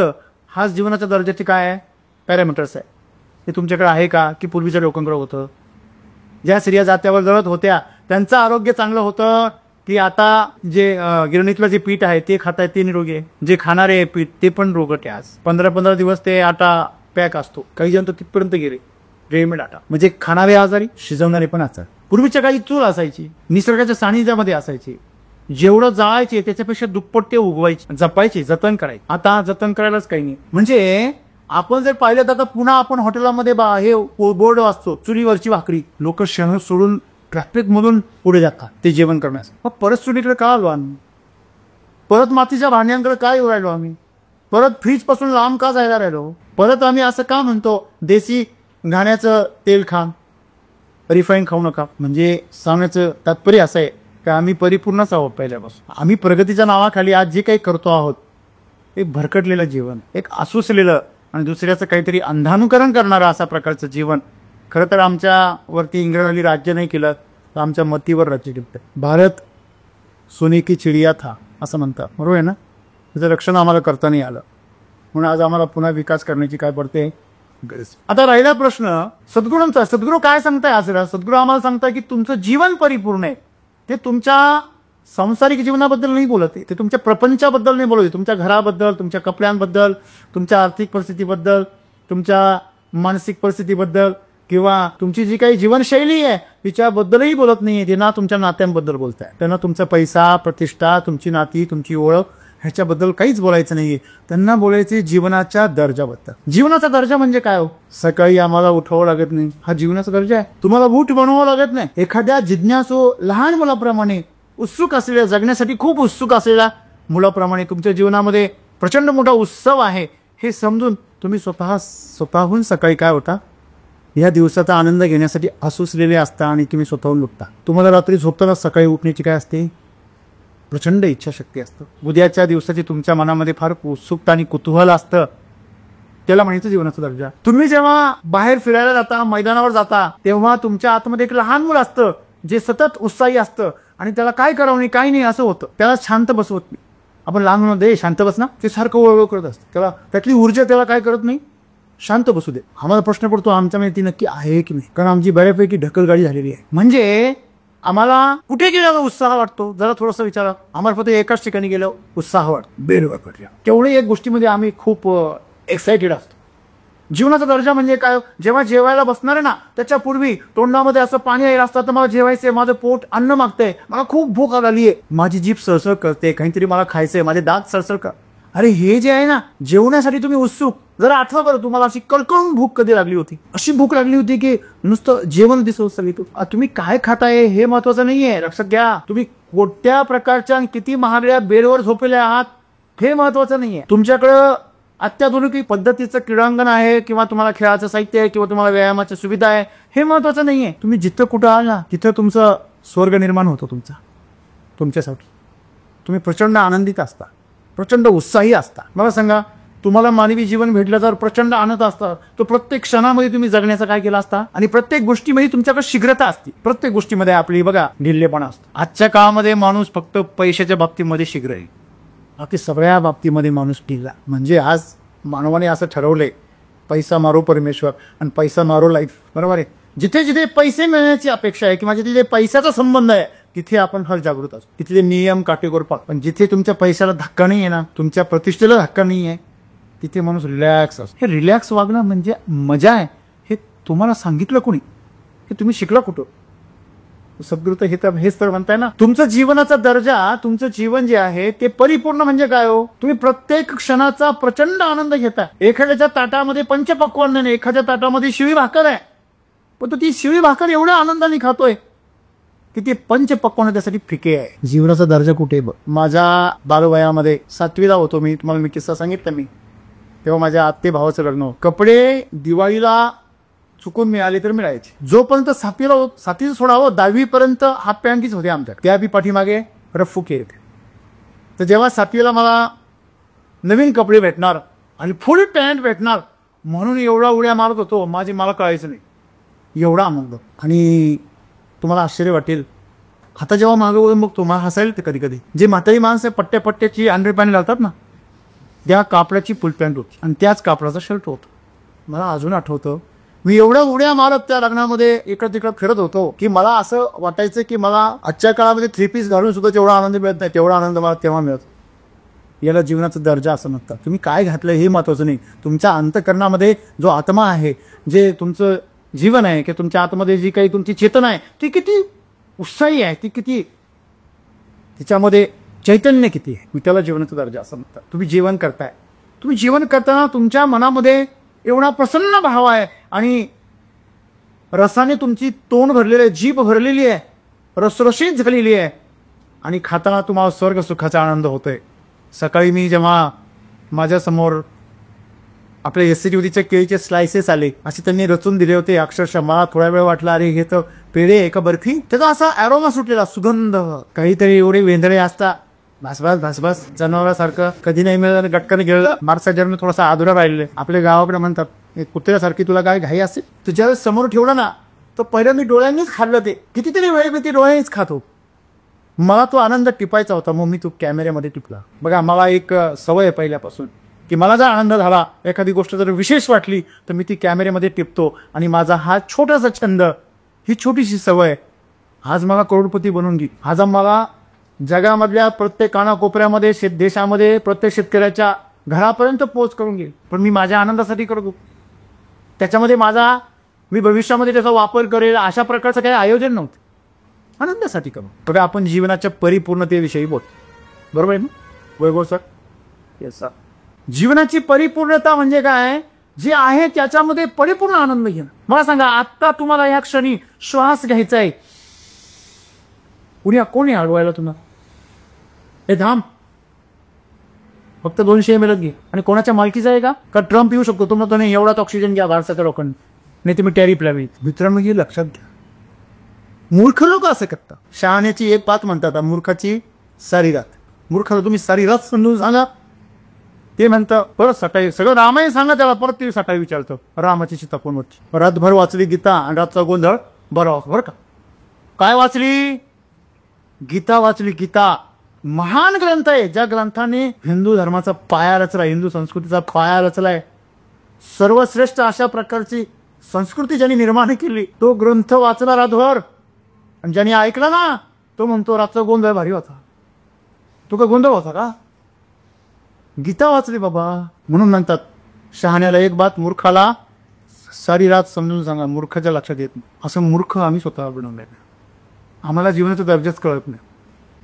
हाच जीवनाच्या दर्जाचे काय आहे? पॅरामीटर्स आहे. हे तुमच्याकडे आहे का? की पूर्वीच्या लोकांकडे होतं? ज्या स्त्रिया जात्यावर जळत होत्या त्यांचं आरोग्य चांगलं होतं की आता जे गिरणीतलं जे पीठ आहे ते खातायत ते निरोगी आहे? जे खाणारे पीठ ते पण रोगट आहे. आज 15-15 दिवस ते आटा पॅक असतो, काही जण तर तिथपर्यंत गेले रेडीमेड आटा. म्हणजे खाणारे आजारी, शिजवणारे पण आजार. पूर्वीच्या काही चूल असायची, निसर्गाच्या सानिध्यामध्ये असायची, जेवढं जाळायचे त्याच्यापेक्षा दुप्पट ते उगवायचे, जपायचे, जतन करायचे. आता जतन करायलाच काही नाही. म्हणजे आपण जर पाहिलं तर आता पुन्हा आपण हॉटेलामध्ये हे बोर्ड वाचतो, चुलीवरची भाकरी. लोक शहर सोडून ट्रॅफिकमधून पुढे जाता ते जेवण करण्यास. मग परत चुलीकडे का आलो आम्ही? परत मातीच्या भांड्यांकडे काय येऊ राहिलो आम्ही? परत फ्रीजपासून लांब का जायला राहिलो? परत आम्ही असं का म्हणतो देशी घाण्याचं तेल खा, रिफाईन खाऊ नका? म्हणजे सांगण्याचं तात्पर्य असं आहे की आम्ही परिपूर्णच आहोत पहिल्यापासून. आम्ही प्रगतीच्या नावाखाली आज जे काही करतो आहोत एक भरकटलेलं जीवन, एक आसुसलेलं आणि दुसऱ्याचं काहीतरी अंधानुकरण करणारं असा प्रकारचं जीवन. खरं तर आमच्यावरती इंग्रजांनी राज्य नाही केलं तर आमच्या मतीवर राज्य केलं. भारत सोने की चिडिया था असं म्हणतात, बरोबर आहे ना? त्याचं रक्षण आम्हाला करता नाही आलं, म्हणून आज आम्हाला पुन्हा विकास करण्याची काय पडते गरज. आता राहिला प्रश्न सद्गुरूंचा. सद्गुरू काय सांगताय आज? सद्गुरू आम्हाला सांगताय की तुमचं जीवन परिपूर्ण आहे. ते तुमच्या सांसारिक जीवनाबद्दल नाही बोलत आहे, ते तुमच्या प्रपंचाबद्दल नाही बोलत आहे, तुमच्या घराबद्दल, तुमच्या कपड्यांबद्दल, तुमच्या आर्थिक परिस्थितीबद्दल, तुमच्या मानसिक परिस्थितीबद्दल किंवा तुमची जी काही जीवनशैली आहे तिच्याबद्दलही बोलत नाहीये. ते ना तुमच्या नात्यांबद्दल बोलताय, त्यांना तुमचा पैसा, प्रतिष्ठा, तुमची नाती, तुमची ओळख ह्याच्याबद्दल काहीच बोलायचं नाहीये. त्यांना बोलायचे जीवनाच्या दर्जाबद्दल. जीवनाचा दर्जा म्हणजे काय हो? सकाळी आम्हाला उठावं लागत नाही, हा जीवनाचा दर्जा आहे. तुम्हाला बूट बनवावं लागत नाही. एखाद्या जिज्ञासू लहान मुलाप्रमाणे उत्सुक असलेल्या, जगण्यासाठी खूप उत्सुक असलेल्या मुलाप्रमाणे तुमच्या जीवनामध्ये प्रचंड मोठा उत्सव आहे हे समजून तुम्ही स्वतःहून सकाळी काय होता या दिवसाचा आनंद घेण्यासाठी आसुसलेले असता आणि तुम्ही स्वतःहून उठता. तुम्हाला रात्री झोपताना सकाळी उठण्याची काय असते? प्रचंड इच्छाशक्ती असतं. उद्याच्या दिवसाची तुमच्या मनामध्ये फार उत्सुकता आणि कुतूहल असतं. त्याला म्हणायचं जीवनाचा दर्जा. तुम्ही जेव्हा बाहेर फिरायला जाता, मैदानावर जाता, तेव्हा तुमच्या आतमध्ये एक लहान मुलं असतं जे सतत उत्साही असतं आणि त्याला काय करावं नाही, काही नाही असं होतं. त्याला शांत बसवत नाही. आपण लहान मुलं दे शांत बस ना, ते सारखं वळवळ करत असतं. त्याला त्यातली ऊर्जा त्याला काय करत नाही, शांत बसू दे. आम्हाला प्रश्न पडतो आमच्यामध्ये ती नक्की आहे की नाही, कारण आमची बऱ्यापैकी ढकलगाडी झालेली आहे. म्हणजे आम्हाला कुठे गेल्यावर उत्साह वाटतो जरा थोडंसं विचारा. आम्हाला फक्त एकाच ठिकाणी गेलो उत्साह वाटतो, बेडवर पडल्या तेवढे एक गोष्टीमध्ये आम्ही खूप एक्साइटेड असतो. जीवनाचा दर्जा म्हणजे काय? जेव्हा जेवायला बसणार आहे ना त्याच्यापूर्वी तोंडामध्ये असं पाणी यायला असतं, तर मला जेवायचंय, माझं पोट अन्न मागतंय, मला खूप भूक आली आहे, माझी जीभ सळसळ करते, काहीतरी मला खायचंय, माझे दात सळसळ कर. अरे हे जे आहे ना जेवण्यासाठी तुम्ही उत्सुक, जरा आठवा बरं तुम्हाला अशी कळकळून भूक कधी लागली होती? अशी भूक लागली होती की नुसतं जेवण दिसत सगळी. तुम्ही काय खाताय हे महत्वाचं नाहीये, लक्षात घ्या. तुम्ही कोणत्या प्रकारच्या किती महागड्या बेडवर झोपलेल्या आहात हे महत्वाचं नाहीये. तुमच्याकडं अत्याधुनिक पद्धतीचं क्रीडांगण आहे किंवा तुम्हाला खेळाचं साहित्य आहे किंवा तुम्हाला व्यायामाची सुविधा आहे हे महत्वाचं नाहीये. तुम्ही जिथं कुठं आला तिथं तुमचं स्वर्ग निर्माण होतो तुमच्यासाठी. तुम्ही प्रचंड आनंदित असता, प्रचंड उत्साही असता. मला सांगा, तुम्हाला मानवी जीवन भेटलं तर प्रचंड आनंद असता, तो प्रत्येक क्षणामध्ये तुम्ही जगण्याचा काय केला असता आणि प्रत्येक गोष्टीमध्ये तुमच्याकडे शीघ्रता असते. प्रत्येक गोष्टीमध्ये आपली बघा ढिल्लेपणा असतो. आजच्या काळामध्ये माणूस फक्त पैशाच्या बाबतीमध्ये शीघ्र आहे, बाकी सगळ्या बाबतीमध्ये माणूस ढिल्ला. म्हणजे आज मानवाने असं ठरवलंय पैसा मारो परमेश्वर आणि पैसा मारो लाईफ, बरोबर आहे. जिथे जिथे पैसे मिळण्याची अपेक्षा आहे किंवा जिथे पैशाचा संबंध आहे तिथे आपण हर जागृत असतो, तिथले नियम काटेकोर पाळतो. पण जिथे तुमच्या पैशाला धक्का नाही आहे ना, तुमच्या प्रतिष्ठेला धक्का नाही आहे, तिथे माणूस रिलॅक्स असतो. हे रिलॅक्स वागणं म्हणजे मजा आहे हे तुम्हाला सांगितलं कोणी? हे तुम्ही शिकला कुठं? सद्गुरू तर हेच तर म्हणताय ना. तुमचं जीवनाचा दर्जा, तुमचं जीवन जे आहे ते परिपूर्ण म्हणजे काय हो? तुम्ही प्रत्येक क्षणाचा प्रचंड आनंद घेताय. एखाद्याच्या ताटामध्ये पंचपक्वान्न नाही, एखाद्या ताटामध्ये शिळी भाकर आहे, पण तो ती शिळी भाकर एवढ्या आनंदाने खातोय की ते पंचपक्वान्न त्यासाठी फिके आहे. जीवनाचा दर्जा कुठे? माझ्या बालवयामध्ये 7वीला होतो मी, तुम्हाला मी किस्सा सांगितलं मी, तेव्हा माझ्या आत्ते भावाचं लग्न. कपडे दिवाळीला चुकून मिळाले तर मिळायचे. जोपर्यंत 7वीला सोडावं 10वी पर्यंत हाफ पॅन्टीच होते आमच्या, त्या बी पाठीमागे रफ्फुके येते. तर जेव्हा 7वीला मला नवीन कपडे भेटणार आणि फुल पॅन्ट भेटणार म्हणून एवढा उड्या मारत होतो, मला कळायचं नाही एवढा आनंद. आणि तुम्हाला आश्चर्य वाटेल, आता जेव्हा मागे वळून बघतो मला हसायला ते कधी कधी. जे म्हातारी माणसं पट्ट्याची अंडरपॅन्ट घालतात ना, त्या कापडाची फुल पॅन्ट होती आणि त्याच कापडाचा शर्ट होता. मला अजून आठवतं मी एवढ्या उड्या मारत त्या लग्नामध्ये इकडं तिकडं फिरत होतो की मला असं वाटायचं की मला आजच्या काळामध्ये 3 पीस घालून सुद्धा तेवढा आनंद मिळत नाही, तेवढा आनंद मला तेव्हा मिळत. याला जीवनाचा दर्जा असं म्हणतात. तुम्ही काय घातलं हे महत्वाचं नाही, तुमच्या अंतःकरणामध्ये जो आत्मा आहे, जे तुमचं जीवन आहे की तुमच्या आतमध्ये जी काही तुमची चेतना आहे ती किती उत्साही आहे, ती किती तिच्यामध्ये चैतन्य किती आहे, त्याला जीवनाचा दर्जा असं म्हणतात. तुम्ही जीवन करताय, तुम्ही जीवन करताना तुमच्या मनामध्ये एवढा प्रसन्न भाव आहे आणि रसाने तुमची तोंड भरलेली आहे, जीभ भरलेली आहे, रसरशीत झालेली आहे आणि खाताना तुम्हाला स्वर्ग सुखाचा आनंद होतोय. सकाळी मी जेव्हा माझ्यासमोर आपल्या एससीटीच्या केळीचे स्लायसेस आले, असे त्यांनी रचून दिले होते. अक्षरशः मला थोडा वेळ वाटला, अरे हे तर पेढे आहे का बर्फी. त्याचा असा अरोमा सुटलेला, सुगंध. काहीतरी एवढे वेंधळे असता, भासभास जनावरासारखं. कधी नाही मिळालं गटकन गेलं. मार्क्स जर्नी थोडासा आदुरा राहिलेले. आपल्या गावाकडे म्हणतात, कुत्र्यासारखी तुला काय घाई असेल. तुझ्या समोर ठेवलं ना, तर पहिलं मी डोळ्यांनीच खाल्लं ते. कितीतरी वेळ मी ते डोळ्यांनीच खातो. मला तो आनंद टिपायचा होता, मग मी तो कॅमेऱ्यामध्ये टिपला. बघा, मला एक सवय आहे पहिल्यापासून, की मला जर आनंद झाला, एखादी गोष्ट जर विशेष वाटली, तर मी ती कॅमेऱ्यामध्ये टिपतो. आणि माझा हा छोटासा छंद, ही छोटीशी सवय आज मला करोडपती बनवून घे. आज मला जगामधल्या प्रत्येक कानाकोपऱ्यामध्ये, देशामध्ये प्रत्येक शेतकऱ्याच्या घरापर्यंत पोच करून घेईल. पण मी माझ्या आनंदासाठी करतो. त्याच्यामध्ये मी भविष्यामध्ये त्याचा वापर करेल अशा प्रकारचं काही आयोजन नव्हतं. आनंदासाठी करू. बघा, आपण जीवनाच्या परिपूर्णतेविषयी बोल, बरोबर आहे ना वैभव सर? Yes sir. जीवनाची परिपूर्णता म्हणजे काय? जे आहे त्याच्यामध्ये परिपूर्ण आनंद घेणं. मला सांगा, आता तुम्हाला या क्षणी श्वास घ्यायचा आहे, कोणी अडवायला तुम्हाला? हे थांब, फक्त 200 ml घे. आणि कोणाच्या मालकीचा आहे का ट्रम्प येऊ शकतो तुम्हाला, नाही एवढाच ऑक्सिजन घ्या भारताच्या लोकांनी, नाही तुम्ही टॅरिफ लावी. मित्रांनो, हे लक्षात घ्या. मूर्ख लोक असं करतात. शहाण्याची एक बात म्हणतात, मूर्खाची सारी रात. मूर्खाला तुम्ही सारी रात समजून सांगा, ते म्हणतं परत सटाई. सगळं रामायण सांगा त्याला, परत ते सटाई विचारतं. रामाची सीता कोण होती? रातभर वाचली गीता आणि रातचा गोंधळ बरं का. काय वाचली? गीता वाचली. गीता महान ग्रंथ आहे, ज्या ग्रंथाने हिंदू धर्माचा पाया रचलाय, हिंदू संस्कृतीचा पाया रचलाय. सर्वश्रेष्ठ अशा प्रकारची संस्कृती ज्यांनी निर्माण केली, तो ग्रंथ वाचला रातभर. आणि ज्यांनी ऐकला ना, तो म्हणतो रातचा गोंधळ भारी होता. तो का गोंधळ होता का? गीता वाचली बाबा. म्हणून म्हणतात, शहाण्याला एक बात, मूर्खाला सारी रात समजून सांगा. मूर्खाच्या लक्षात येत नाही. असं मूर्ख आम्ही स्वतः बनवलंय. आम्हाला जीवनाचा दर्जाच कळत नाही.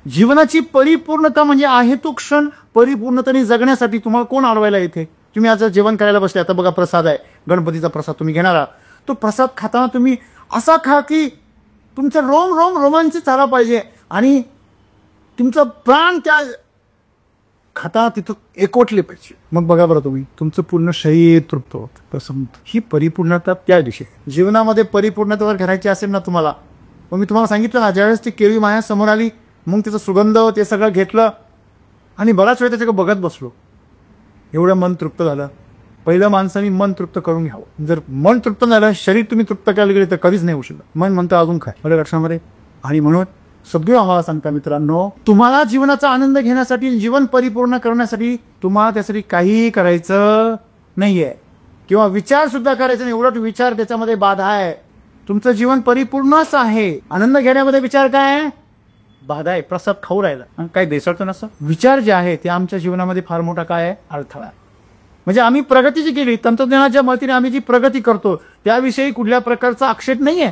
जीवनाची परिपूर्णता म्हणजे आहे तो क्षण परिपूर्णतेने जगण्यासाठी तुम्हाला कोण अडवायला येते? तुम्ही आज जेवण करायला बसले, आता बघा प्रसाद आहे, गणपतीचा प्रसाद तुम्ही घेणार आहात. तो प्रसाद खाताना तुम्ही असा खा की तुमचं रोमांचित झाला पाहिजे आणि तुमचं प्राण त्या खाता तिथं एकवटले पाहिजे. मग बघा बरं, तुम्ही तुमचं पूर्ण शरीर तृप्त होतं. तसं ही परिपूर्णता त्या दिवशी. जीवनामध्ये परिपूर्णता जर करायची असेल ना तुम्हाला, मग मी तुम्हाला सांगितलं ना, ज्यावेळेस ती केळी माझ्या समोर आली, मग तिचं सुगंध ते सगळं घेतलं आणि बराच वेळ त्याच्याकडे बघत बसलो. एवढं मन तृप्त झालं. पहिलं माणसाने मन तृप्त करून घ्यावं. जर मन तृप्त झालं, शरीर तुम्ही तृप्त करायला गेले तर कधीच नाही होऊ शकत. मन म्हणतं अजून काय बरं लक्षामध्ये. आणि म्हणून सगळे आम्हाला सांगता मित्रांनो, तुम्हाला जीवनाचा आनंद घेण्यासाठी, जीवन परिपूर्ण करण्यासाठी तुम्हाला त्यासाठी काहीही करायचं नाहीये किंवा विचार सुद्धा करायचा नाही. उलट विचार त्याच्यामध्ये बाधा आहे. तुमचं जीवन परिपूर्णच आहे. आनंद घेण्यामध्ये विचार काय आहे? बाधा आहे. प्रसाद खाऊ राहिला काही बेसळतं नसतं. विचार जे आहे ते आमच्या जीवनामध्ये फार मोठा काय आहे? अडथळा. म्हणजे आम्ही प्रगती जी केली, तंत्रज्ञानाच्या मदतीने आम्ही जी प्रगती करतो, त्याविषयी कुठल्या प्रकारचा आक्षेप नाहीये.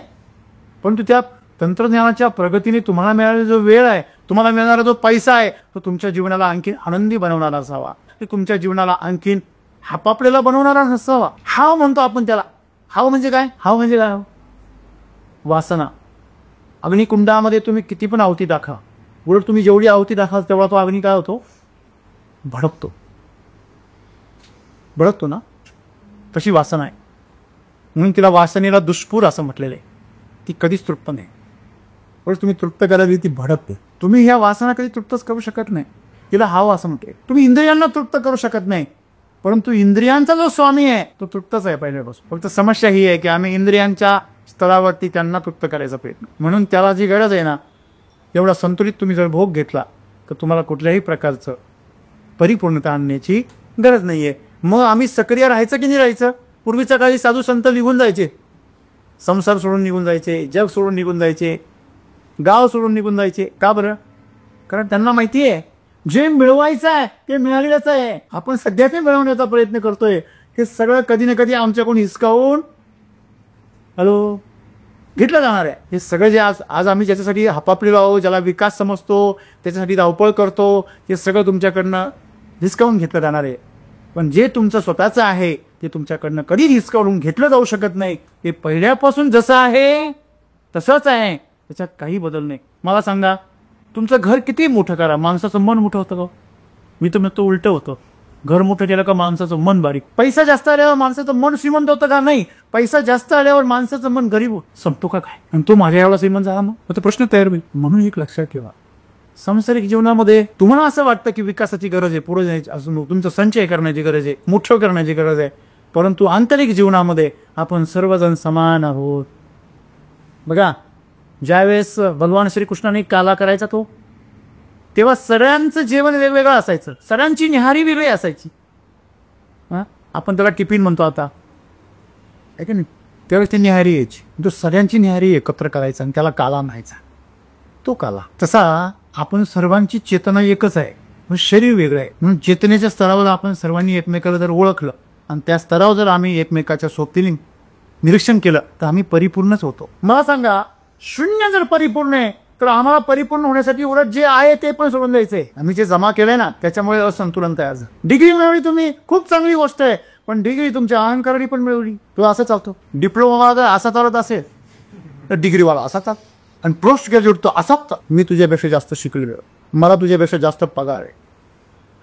परंतु त्या तंत्रज्ञानाच्या प्रगतीने तुम्हाला मिळालेला जो वेळ आहे, तुम्हाला मिळणारा जो पैसा आहे, तो तुमच्या जीवनाला आणखीन आनंदी बनवणारा असावा. ते तुमच्या जीवनाला आणखीन हापापलेला बनवणारा नसावा. हाव म्हणतो आपण त्याला. हाव म्हणजे काय? हाव म्हणजे काय? वासना. अग्निकुंडामध्ये तुम्ही किती पण आहुती टाका, उलट तुम्ही जेवढी आहुती टाकाल तेवढा तो अग्नी काय होतो? भडकतो ना. तशी वासना आहे. म्हणून तिला वासनेला दुष्पूर असं म्हटलेलं आहे. ती कधीच तृप्त नाही. पण तुम्ही तृप्त करायला ती भडकते. तुम्ही ह्या वासना कधी तृप्तच करू शकत नाही. तिला हाव असं म्हणते. तुम्ही इंद्रियांना तृप्त करू शकत नाही, परंतु इंद्रियांचा जो स्वामी आहे तो तृप्तच आहे पहिल्यापासून. फक्त समस्या ही आहे की आम्ही इंद्रियांच्या स्तरावरती त्यांना तृप्त करायचा प्रयत्न. म्हणून त्याला जी गरज आहे ना, एवढा संतुलित तुम्ही जर भोग घेतला तर तुम्हाला कुठल्याही प्रकारचं परिपूर्णता आणण्याची गरज नाहीये. मग आम्ही सक्रिय राहायचं की नाही राहायचं? पूर्वीच्या काळी साधू संत निघून जायचे, संसार सोडून निघून जायचे, जग सोडून निघून जायचे, गाव सोडून निघून जायचे. का बरं? कारण त्यांना माहिती आहे जे मिळवायचं आहे ते मिळालेलंच आहे. आपण सध्या ते मिळवण्याचा प्रयत्न करतोय. हे सगळं कधी ना कधी आमच्याकडून हिसकावून घेतलं जाणार आहे. हे सगळं जे आज आम्ही ज्याच्यासाठी हापापलेलो आहोत, ज्याला विकास समजतो, त्याच्यासाठी धावपळ करतो, हे सगळं तुमच्याकडनं हिसकावून घेतलं जाणार आहे. पण जे तुमचं स्वतःचं आहे ते तुमच्याकडनं कधी हिसकावून घेतलं जाऊ शकत नाही. ते पहिल्यापासून जसं आहे तसंच आहे, त्याच्यात काही बदल नाही. मला सांगा, तुमचं घर किती मोठं करा, माणसाचं मन मोठं होतं का? मी तर म्हणतो उलटं होतं. घर मोठं केलं का माणसाचं मन बारीक. पैसा जास्त आल्यावर माणसाचं मन श्रीमंत होतं का? नाही. पैसा जास्त आल्यावर माणसाचं मन गरीब संपतो का काय? आणि तो माझ्या एवढा श्रीमंत झाला मग तो प्रश्न तयार होईल. म्हणून एक लक्षात ठेवा, सांसारिक जीवनामध्ये तुम्हाला असं वाटतं की विकासाची गरज आहे, पुढे जायची, अजून तुमचं संचय करण्याची गरज आहे, मोठं करण्याची गरज आहे, परंतु आंतरिक जीवनामध्ये आपण सर्वजण समान आहोत. बघा, ज्यावेळेस भगवान श्रीकृष्णाने काला करायचा तो, तेव्हा सगळ्यांचं जेवण वेगवेगळं असायचं, सगळ्यांची निहारी वेगळी असायची. आपण त्याला टिफिन म्हणतो आता, आहे का नाही? त्यावेळेस ती निहारी यायची, तो सगळ्यांची निहारी एकत्र करायचा आणि त्याला काला म्हणायचा, तो काला. तसा आपण सर्वांची चेतना एकच आहे, पण शरीर वेगळं आहे. म्हणून चेतनेच्या स्तरावर आपण सर्वांनी एकमेकाला जर ओळखलं आणि त्या स्तरावर जर आम्ही एकमेकाच्या सोबतीने निरीक्षण केलं तर आम्ही परिपूर्णच होतो. मला सांगा, शून्य जर परिपूर्ण आहे तर आम्हाला परिपूर्ण होण्यासाठी उलट जे आहे ते पण सोडून द्यायचंय. आम्ही जे जमा केलंय ना त्याच्यामुळे असंतुलन तयार झालं. डिग्री मिळवली तुम्ही, खूप चांगली गोष्ट आहे, पण डिग्री तुमच्या अहंकाराने पण मिळवली. तो असं चालतो. डिप्लोमा जर असा चालत असेल तर डिग्रीवाला असा चालतो, आणि पोस्ट ग्रॅज्युएट तो असाच. मी तुझ्यापेक्षा जास्त शिकलेलो, मला तुझ्यापेक्षा जास्त पगार आहे.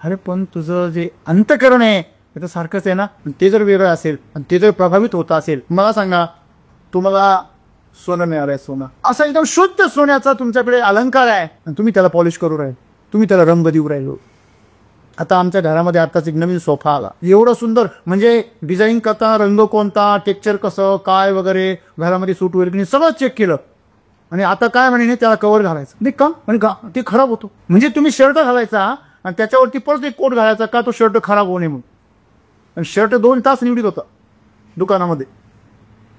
अरे पण तुझं जे अंतःकरण आहे ते तर सारखंच आहे ना. ते जर वेगळं असेल आणि ते जर प्रभावित होत असेल, मला सांगा, तुम्हाला सोनं मिळालंय, सोनं असं एकदम शुद्ध सोन्याचा तुमच्याकडे अलंकार आहे आणि तुम्ही त्याला पॉलिश करू राहिले, तुम्ही त्याला रंग देऊ राहिलो. आता आमच्या घरामध्ये आताच एक नवीन सोफा आला, एवढं सुंदर, म्हणजे डिझाईन करता, रंग कोणता, टेक्स्चर कसं काय वगैरे, घरामध्ये सूट वगैरे सगळं चेक केलं. आणि आता काय म्हणे त्याला कव्हर घालायचं नाही का, आणि का ते खराब होतो. म्हणजे तुम्ही शर्ट घालायचा आणि त्याच्यावरती परत एक कोट घालायचा का, तो शर्ट खराब होऊ नये म्हणून. आणि शर्ट 2 तास निवडीत होता दुकानामध्ये.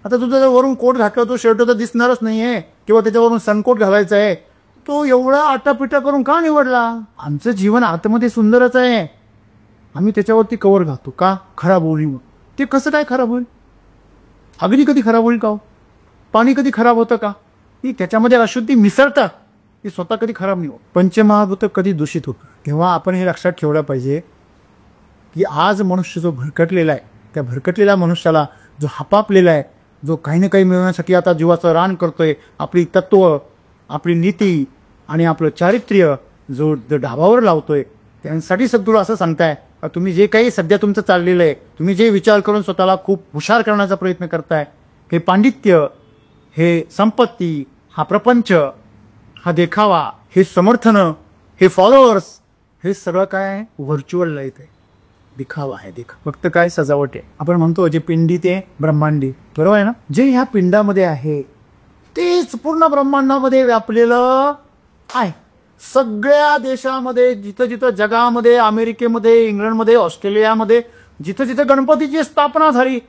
आता तुझं जर वरून कोट घातला, तो शर्ट तर दिसणारच नाहीये, किंवा त्याच्यावरून सनकोट घालायचा आहे, तो एवढा आटापिटा करून का निवडला? आमचं जीवन आतमध्ये सुंदरच आहे, आम्ही त्याच्यावरती कव्हर घालतो का, खराब होईल म्हणून. ते कसं काय खराब होईल? अग्नी कधी खराब होईल का हो? पाणी कधी खराब होतं का? ती त्याच्यामध्ये अशुद्धी मिसळतात, ती स्वतः कधी खराब नाही होत. पंचमहाभूत कधी दूषित होतं. तेव्हा आपण हे लक्षात ठेवलं पाहिजे की आज मनुष्य जो भरकटलेला आहे, त्या भरकटलेल्या मनुष्याला जो हपापलेला आहे, जो काही ना काही मिळवण्यासाठी आता जीवाचं रान करतोय, आपली तत्व, आपली नीती आणि आपलं चारित्र्य जो ढाबावर लावतोय, त्यांसाठी सद्गुरू असं सांगताय, तुम्ही जे काही सध्या तुमचं चाललेलं आहे, तुम्ही जे विचार करून स्वतःला खूप हुशार करण्याचा प्रयत्न करताय, हे पांडित्य, हे संपत्ती, हा प्रपंच, हा देखावा, हे समर्थन, हे फॉलोअर्स, हे सगळं काय आहे? व्हर्च्युअल लाईफ आहे, दिखावा आहे. फक्त काय सजावट आहे. आपण म्हणतो जे पिंडी ते ब्रह्मांडी, बरोबर आहे ना? जे ह्या पिंडामध्ये आहे तेच पूर्ण ब्रह्मांडामध्ये व्यापलेलं आहे. सगळ्या देशामध्ये, जिथं जिथं जगामध्ये, अमेरिकेमध्ये, इंग्लंडमध्ये, ऑस्ट्रेलियामध्ये, जिथं जिथं गणपतीची स्थापना झाली,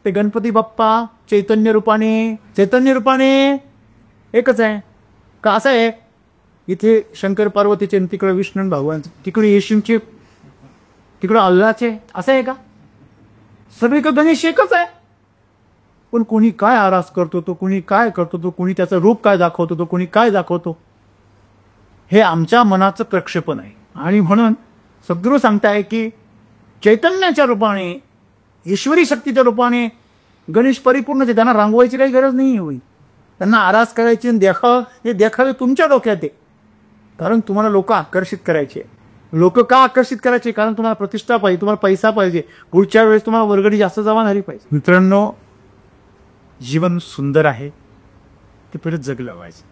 ते गणपती बाप्पा चैतन्य रूपाने एकच आहे का? असं आहे, इथे शंकर पार्वतीचे, तिकडे विष्णू भगवान, तिकडे येशूचे, तिकडे अल्लाचे, असं आहे का? सगळीकडे गणेश एकच आहे. पण कोणी काय आरास करतो, तो कोणी काय करतो, तो कोणी त्याचं रूप काय दाखवतो, तो कोणी काय दाखवतो, हे आमच्या मनाचं प्रक्षेपण आहे. आणि म्हणून सद्गुरू सांगताय की चैतन्याच्या रूपाने, ईश्वरी शक्तीच्या रूपाने गणेश परिपूर्ण आहे. त्यांना रांगवायची काही गरज नाही होईल, त्यांना आरास करायची आणि हे देखावे तुमच्या डोक्यात आहे. कारण तुम्हाला लोक आकर्षित करायचे. लोक का आकर्षित करायचे? कारण तुम्हाला प्रतिष्ठा पाहिजे, तुम्हाला पैसा पाहिजे, पुढच्या वेळेस तुम्हाला वर्गणी जास्त जमा झाली पाहिजे. मित्रांनो, जीवन सुंदर आहे, ते परत जगलं पाहिजे.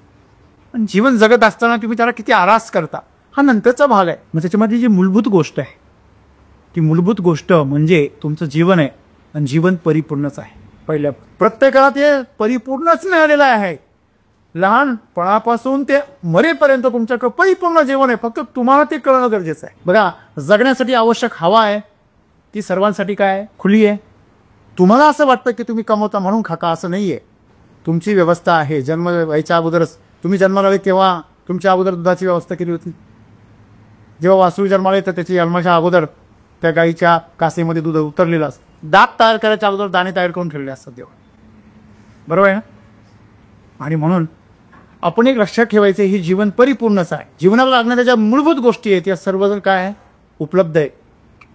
पण जीवन जगत असताना तुम्ही त्याला किती आरास करता, हा नंतरचा भाग आहे. मग त्याच्यामध्ये जी मूलभूत गोष्ट आहे, ती मूलभूत गोष्ट म्हणजे तुमचं जीवन आहे, आणि जीवन परिपूर्णच आहे. पहिल्या प्रत्येकाला ते परिपूर्णच मिळालेलं आहे. लहानपणापासून ते मरेपर्यंत तुमच्याकडे परिपूर्ण जीवन आहे, फक्त तुम्हाला ते कळणं गरजेचं आहे. बघा, जगण्यासाठी आवश्यक हवा आहे, ती सर्वांसाठी काय खुली आहे. तुम्हाला असं वाटतं की तुम्ही कमवता म्हणून खाता, असं नाहीये. तुमची व्यवस्था आहे. जन्म व्हायच्या अगोदरच, तुम्ही जन्माला आले तेव्हा तुमच्या अगोदर दुधाची व्यवस्था केली होती. जेव्हा वासरू जन्माला येतं त्याची जन्माच्या अगोदर त्या गाईच्या कासेमध्ये दूध उतरलेलं असतं. दात तयार करायच्या अगोदर दाणे तयार करून ठेवलेले असतात तेव्हा, बरोबर आहे ना? आणि म्हणून आपण एक लक्षात ठेवायचं, ही जीवन परिपूर्णच आहे. जीवनाला लागणाऱ्या ज्या मूलभूत गोष्टी आहेत त्या सर्वजण काय आहे? उपलब्ध आहे.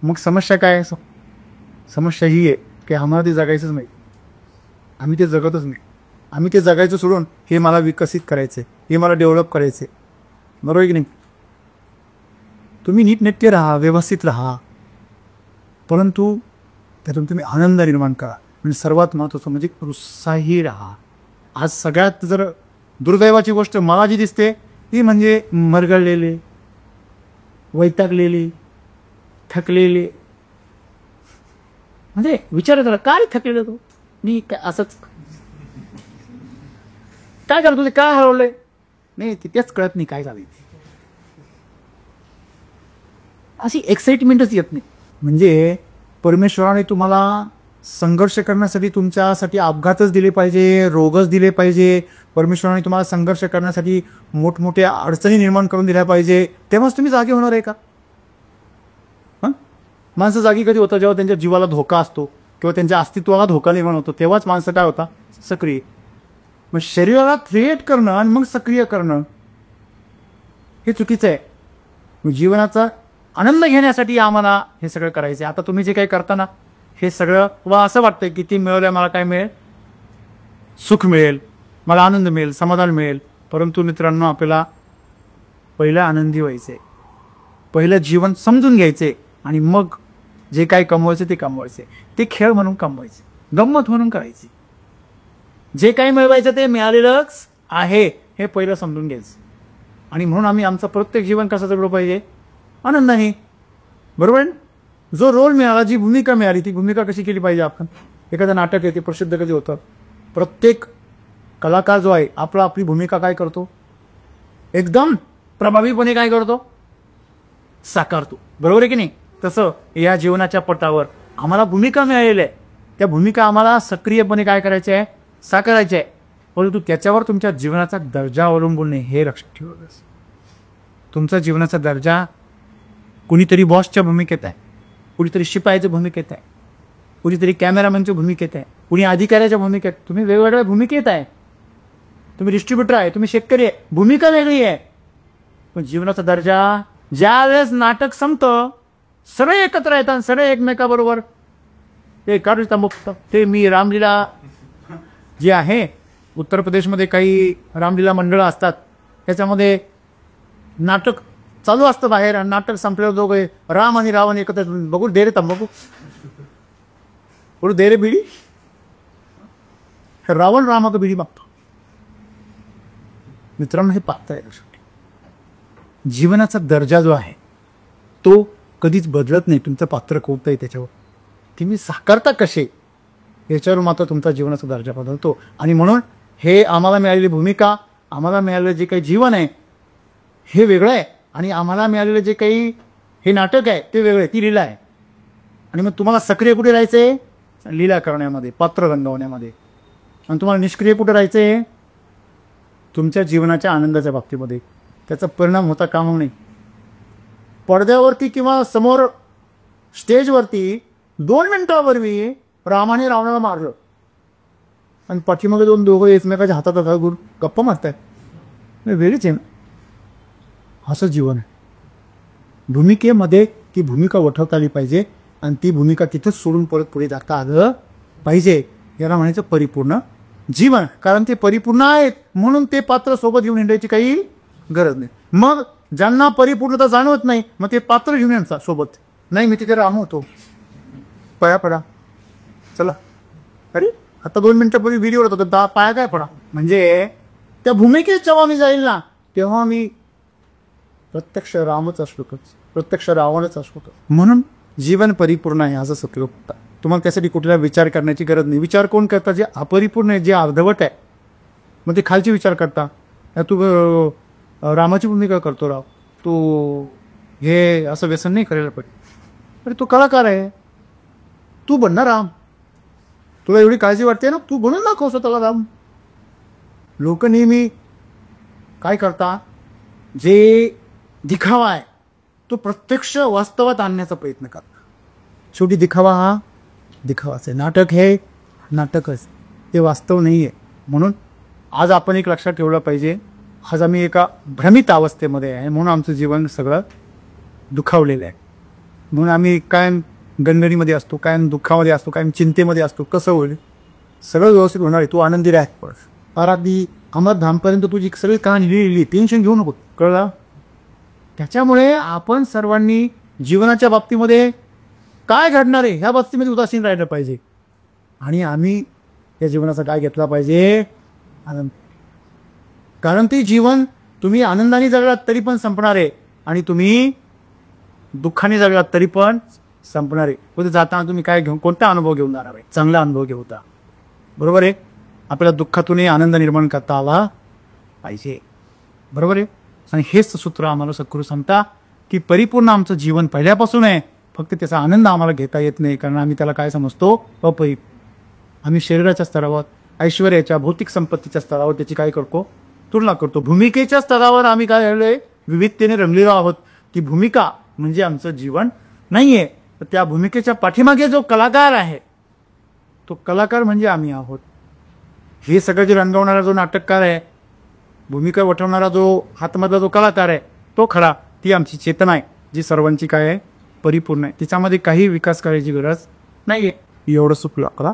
मग समस्या काय आहे? समस्या ही आहे की आम्हाला ते जगायचंच नाही, आम्ही ते जगतच नाही. आम्ही ते जगायचं सोडून हे मला विकसित करायचं आहे, हे मला डेव्हलप करायचं आहे. बरोबर की नाही? तुम्ही नीटनेटके राहा, व्यवस्थित राहा, परंतु त्यातून तुम्ही आनंद निर्माण करा. म्हणजे सर्वात महत्त्वाचं म्हणजे उत्साही राहा. आज सगळ्यात जर दुर्दैवाची गोष्ट मला जी दिसते ती म्हणजे मरगळलेले, वैतागलेले, थकलेले. म्हणजे विचार करा, काय थकलेलं तो, मी काय असंच काय झालं, तुझे काय हरवलंय? नाही, तेच कळत नाही काय झालं. अशी एक्साइटमेंटच येत नाही. म्हणजे परमेश्वराने तुम्हाला संघर्ष करण्यासाठी, तुमच्यासाठी अपघातच दिले पाहिजे, रोगच दिले पाहिजे, परमेश्वराने तुम्हाला संघर्ष करण्यासाठी मोठमोठ्या अडचणी निर्माण करून दिल्या पाहिजे, तेव्हाच तुम्ही जागे होणार आहे का? हां, माणसं जागी कधी होतं? जेव्हा त्यांच्या जीवाला धोका असतो किंवा त्यांच्या अस्तित्वाला धोका निर्माण होतो, तेव्हाच माणसं काय होता? सक्रिय. मग शरीराला थ्रेट करणं आणि मग सक्रिय करणं हे चुकीचं आहे. मग जीवनाचा आनंद घेण्यासाठी आम्हाला हे सगळं करायचं आहे. आता तुम्ही जे काही करताना हे सगळं वा असं वाटतंय की ती मिळवल्या मला काय मिळेल? सुख मिळेल, मला आनंद मिळेल, समाधान मिळेल. परंतु मित्रांनो, आपल्याला पहिलं आनंदी व्हायचं आहे, पहिलं जीवन समजून घ्यायचे आणि मग जे काही कमवायचं ते कमवायचे. ते खेळ म्हणून कमवायचे, गंमत म्हणून करायची. जे काही मिळवायचं ते मिळालेलंच आहे हे पहिलं समजून घ्यायचं. आणि म्हणून आम्ही आमचं प्रत्येक जीवन कसं जगलं पाहिजे? आनंदाने. बरोबर आहे? जो रोल मिळाला, जी भूमिका मिळाली, ती भूमिका कशी केली पाहिजे आपण? एखादं नाटक आहे, ते प्रसिद्ध कधी होतं? प्रत्येक कलाकार जो आहे आपली भूमिका काय करतो? एकदम प्रभावीपणे काय करतो? साकारतो. बरोबर आहे की नाही? तसं या जीवनाच्या पटावर आम्हाला भूमिका मिळालेल्या आहे, त्या भूमिका आम्हाला सक्रियपणे काय करायचे आहे? साकारायचे आहे. परंतु त्याच्यावर तुमच्या जीवनाचा दर्जा अवलंबून नाही, हे लक्षात ठेवा. तुमचा जीवनाचा दर्जा कुणीतरी बॉसच्या भूमिकेत आहे, कुणीतरी शिपायाच्या भूमिकेत आहे, कुणीतरी कॅमेरामॅनच्या भूमिकेत आहे, कुणी अधिकाऱ्याच्या भूमिकेत. तुम्ही वेगवेगळ्या भूमिकेत आहे. तुम्ही डिस्ट्रीब्युटर आहे, तुम्ही शेतकरी आहे, भूमिका वेगळी आहे. पण जीवनाचा दर्जा, ज्या वेळेस नाटक संपतं, सगळे एकत्र येतात, सगळे एकमेकाबरोबर ते काढू मुक्त. ते मी रामलीला जी आहे, उत्तर प्रदेशमध्ये काही रामलीला मंडळं असतात, त्याच्यामध्ये नाटक चालू असतं बाहेर, आणि नाटक संपल्यावर दोघे राम आणि रावण एकत्र बघू दे रे तंबाखू, बोलू दे रे बिडी. रावण रामाचं बिडी मागतो. मित्रांनो, हे पाहता आहे. जीवनाचा दर्जा जो आहे तो कधीच बदलत नाही. तुमचं पात्र कोणतं आहे त्याच्यावर, तुम्ही साकारता कसे याच्यावर मात्र तुमचा जीवनाचा दर्जा बदलतो. आणि म्हणून हे आम्हाला मिळालेली भूमिका, आम्हाला मिळालेलं जे काही जीवन आहे हे वेगळं आहे, आणि आम्हाला मिळालेलं जे काही हे नाटक आहे ते वेगळं आहे, ती लीला आहे. आणि मग तुम्हाला सक्रिय कुठे राहायचं आहे? लीला करण्यामध्ये, पात्र रंगवण्यामध्ये. आणि तुम्हाला निष्क्रिय कुठे राहायचं आहे? तुमच्या जीवनाच्या आनंदाच्या बाबतीमध्ये. त्याचा परिणाम होता कामा नाही. पडद्यावरती किंवा समोर स्टेजवरती 2 मिनिटापूर्वी रामाने रावणाला मारलं आणि पाठीमागे दोघं एकमेकाच्या हातात गप्पा मारतायत. वेगळीच आहे ना. असं जीवन आहे. भूमिकेमध्ये ती भूमिका वठवता आली पाहिजे आणि ती भूमिका तिथंच सोडून परत पुढे जाता आलं पाहिजे. याला म्हणायचं परिपूर्ण जीवन. कारण ते परिपूर्ण आहेत म्हणून ते पात्र सोबत घेऊन हिंडायची काही गरज नाही. मग ज्यांना परिपूर्णता जाणवत नाही, मग ते पात्र घेऊन यांचा सोबत. नाही, मी तिथे राम होतो, पाया पडा, चला. अरे आता 2 मिनिटापूर्वी व्हिडिओ होता, पाया काय पडा. म्हणजे त्या भूमिकेत जेव्हा मी जाईल ना, तेव्हा मी प्रत्यक्ष रामच असलो, प्रत्यक्ष रावणच असलो. म्हणून जीवन परिपूर्ण आहे असं सत्य. तुम्हाला त्यासाठी कुठला विचार करण्याची गरज नाही. विचार कोण करता? जे अपरिपूर्ण आहे, जे अर्धवट आहे. मग ते खालची विचार करता. तू रामाची भूमिका करतो, राव तू हे असं व्यसन नाही करायला पाहिजे. अरे तू कलाकार आहे, तू बन ना राम. तुला एवढी काळजी वाटते ना, तू बनून दाखव स्वतःला राम. लोक नेहमी काय करता? जे दिखावा आहे तो प्रत्यक्ष वास्तवात आणण्याचा प्रयत्न करता. शेवटी दिखावा हा दिखावाच आहे. नाटक हे नाटकच, ते वास्तव नाही आहे. म्हणून आज आपण एक लक्षात ठेवलं पाहिजे, आज आम्ही एका भ्रमित अवस्थेमध्ये आहे, म्हणून आमचं जीवन सगळं दुखावलेलं आहे. म्हणून आम्ही काय गणगणीमध्ये असतो, कायम दुःखामध्ये असतो, कायम चिंतेमध्ये असतो. कसं होईल? सगळं व्यवस्थित होणार आहे. तू आनंदी राह. फार अगदी अमरधामपर्यंत तुझी सगळी कहाणी लिहिली. टेन्शन घेऊ नको. कळलं? त्याच्यामुळे आपण सर्वांनी जीवनाच्या बाबतीमध्ये काय घडणार आहे ह्या बाबतीमध्ये उदासीन राहिलं पाहिजे. आणि आम्ही या जीवनाचा काय घेतला पाहिजे? आनंद. कारण ते जीवन तुम्ही आनंदाने जगलात तरी पण संपणार आहे आणि तुम्ही दुःखाने जगलात तरी पण संपणार आहे. पुढे जाताना तुम्ही काय घेऊन, कोणता अनुभव घेऊन जाणार आहे? चांगला अनुभव घेऊ होता. बरोबर आहे? आपल्याला दुःखातूनही आनंद निर्माण करता आला पाहिजे. बरोबर आहे? आणि हेच सूत्र आम्हाला सद्गुरू सांगता की परिपूर्ण आमचं जीवन पहिल्यापासून आहे, फक्त त्याचा आनंद आम्हाला घेता येत नाही, कारण आम्ही त्याला काय समजतो? अपरिपूर्ण. आम्ही शरीराच्या स्तरावर, ऐश्वर्याच्या, भौतिक संपत्तीच्या स्तरावर त्याची काय करतो? तुलना करतो. भूमिकेच्या स्तरावर आम्ही काय झालोय? विविधतेने रंगलेलो आहोत. ती भूमिका म्हणजे आमचं जीवन नाहीये. तर त्या भूमिकेच्या पाठीमागे जो कलाकार आहे, तो कलाकार म्हणजे आम्ही आहोत. हे सगळं जे रंगवणारा जो नाटककार आहे, भूमिका वठवणारा जो हातमधला जो कलाकार आहे, तो खरा. ती आमची चेतना आहे, जी सर्वांची काय आहे? परिपूर्ण आहे. तिच्यामध्ये काही विकास करायची गरज नाहीये. एवढं सुचलं.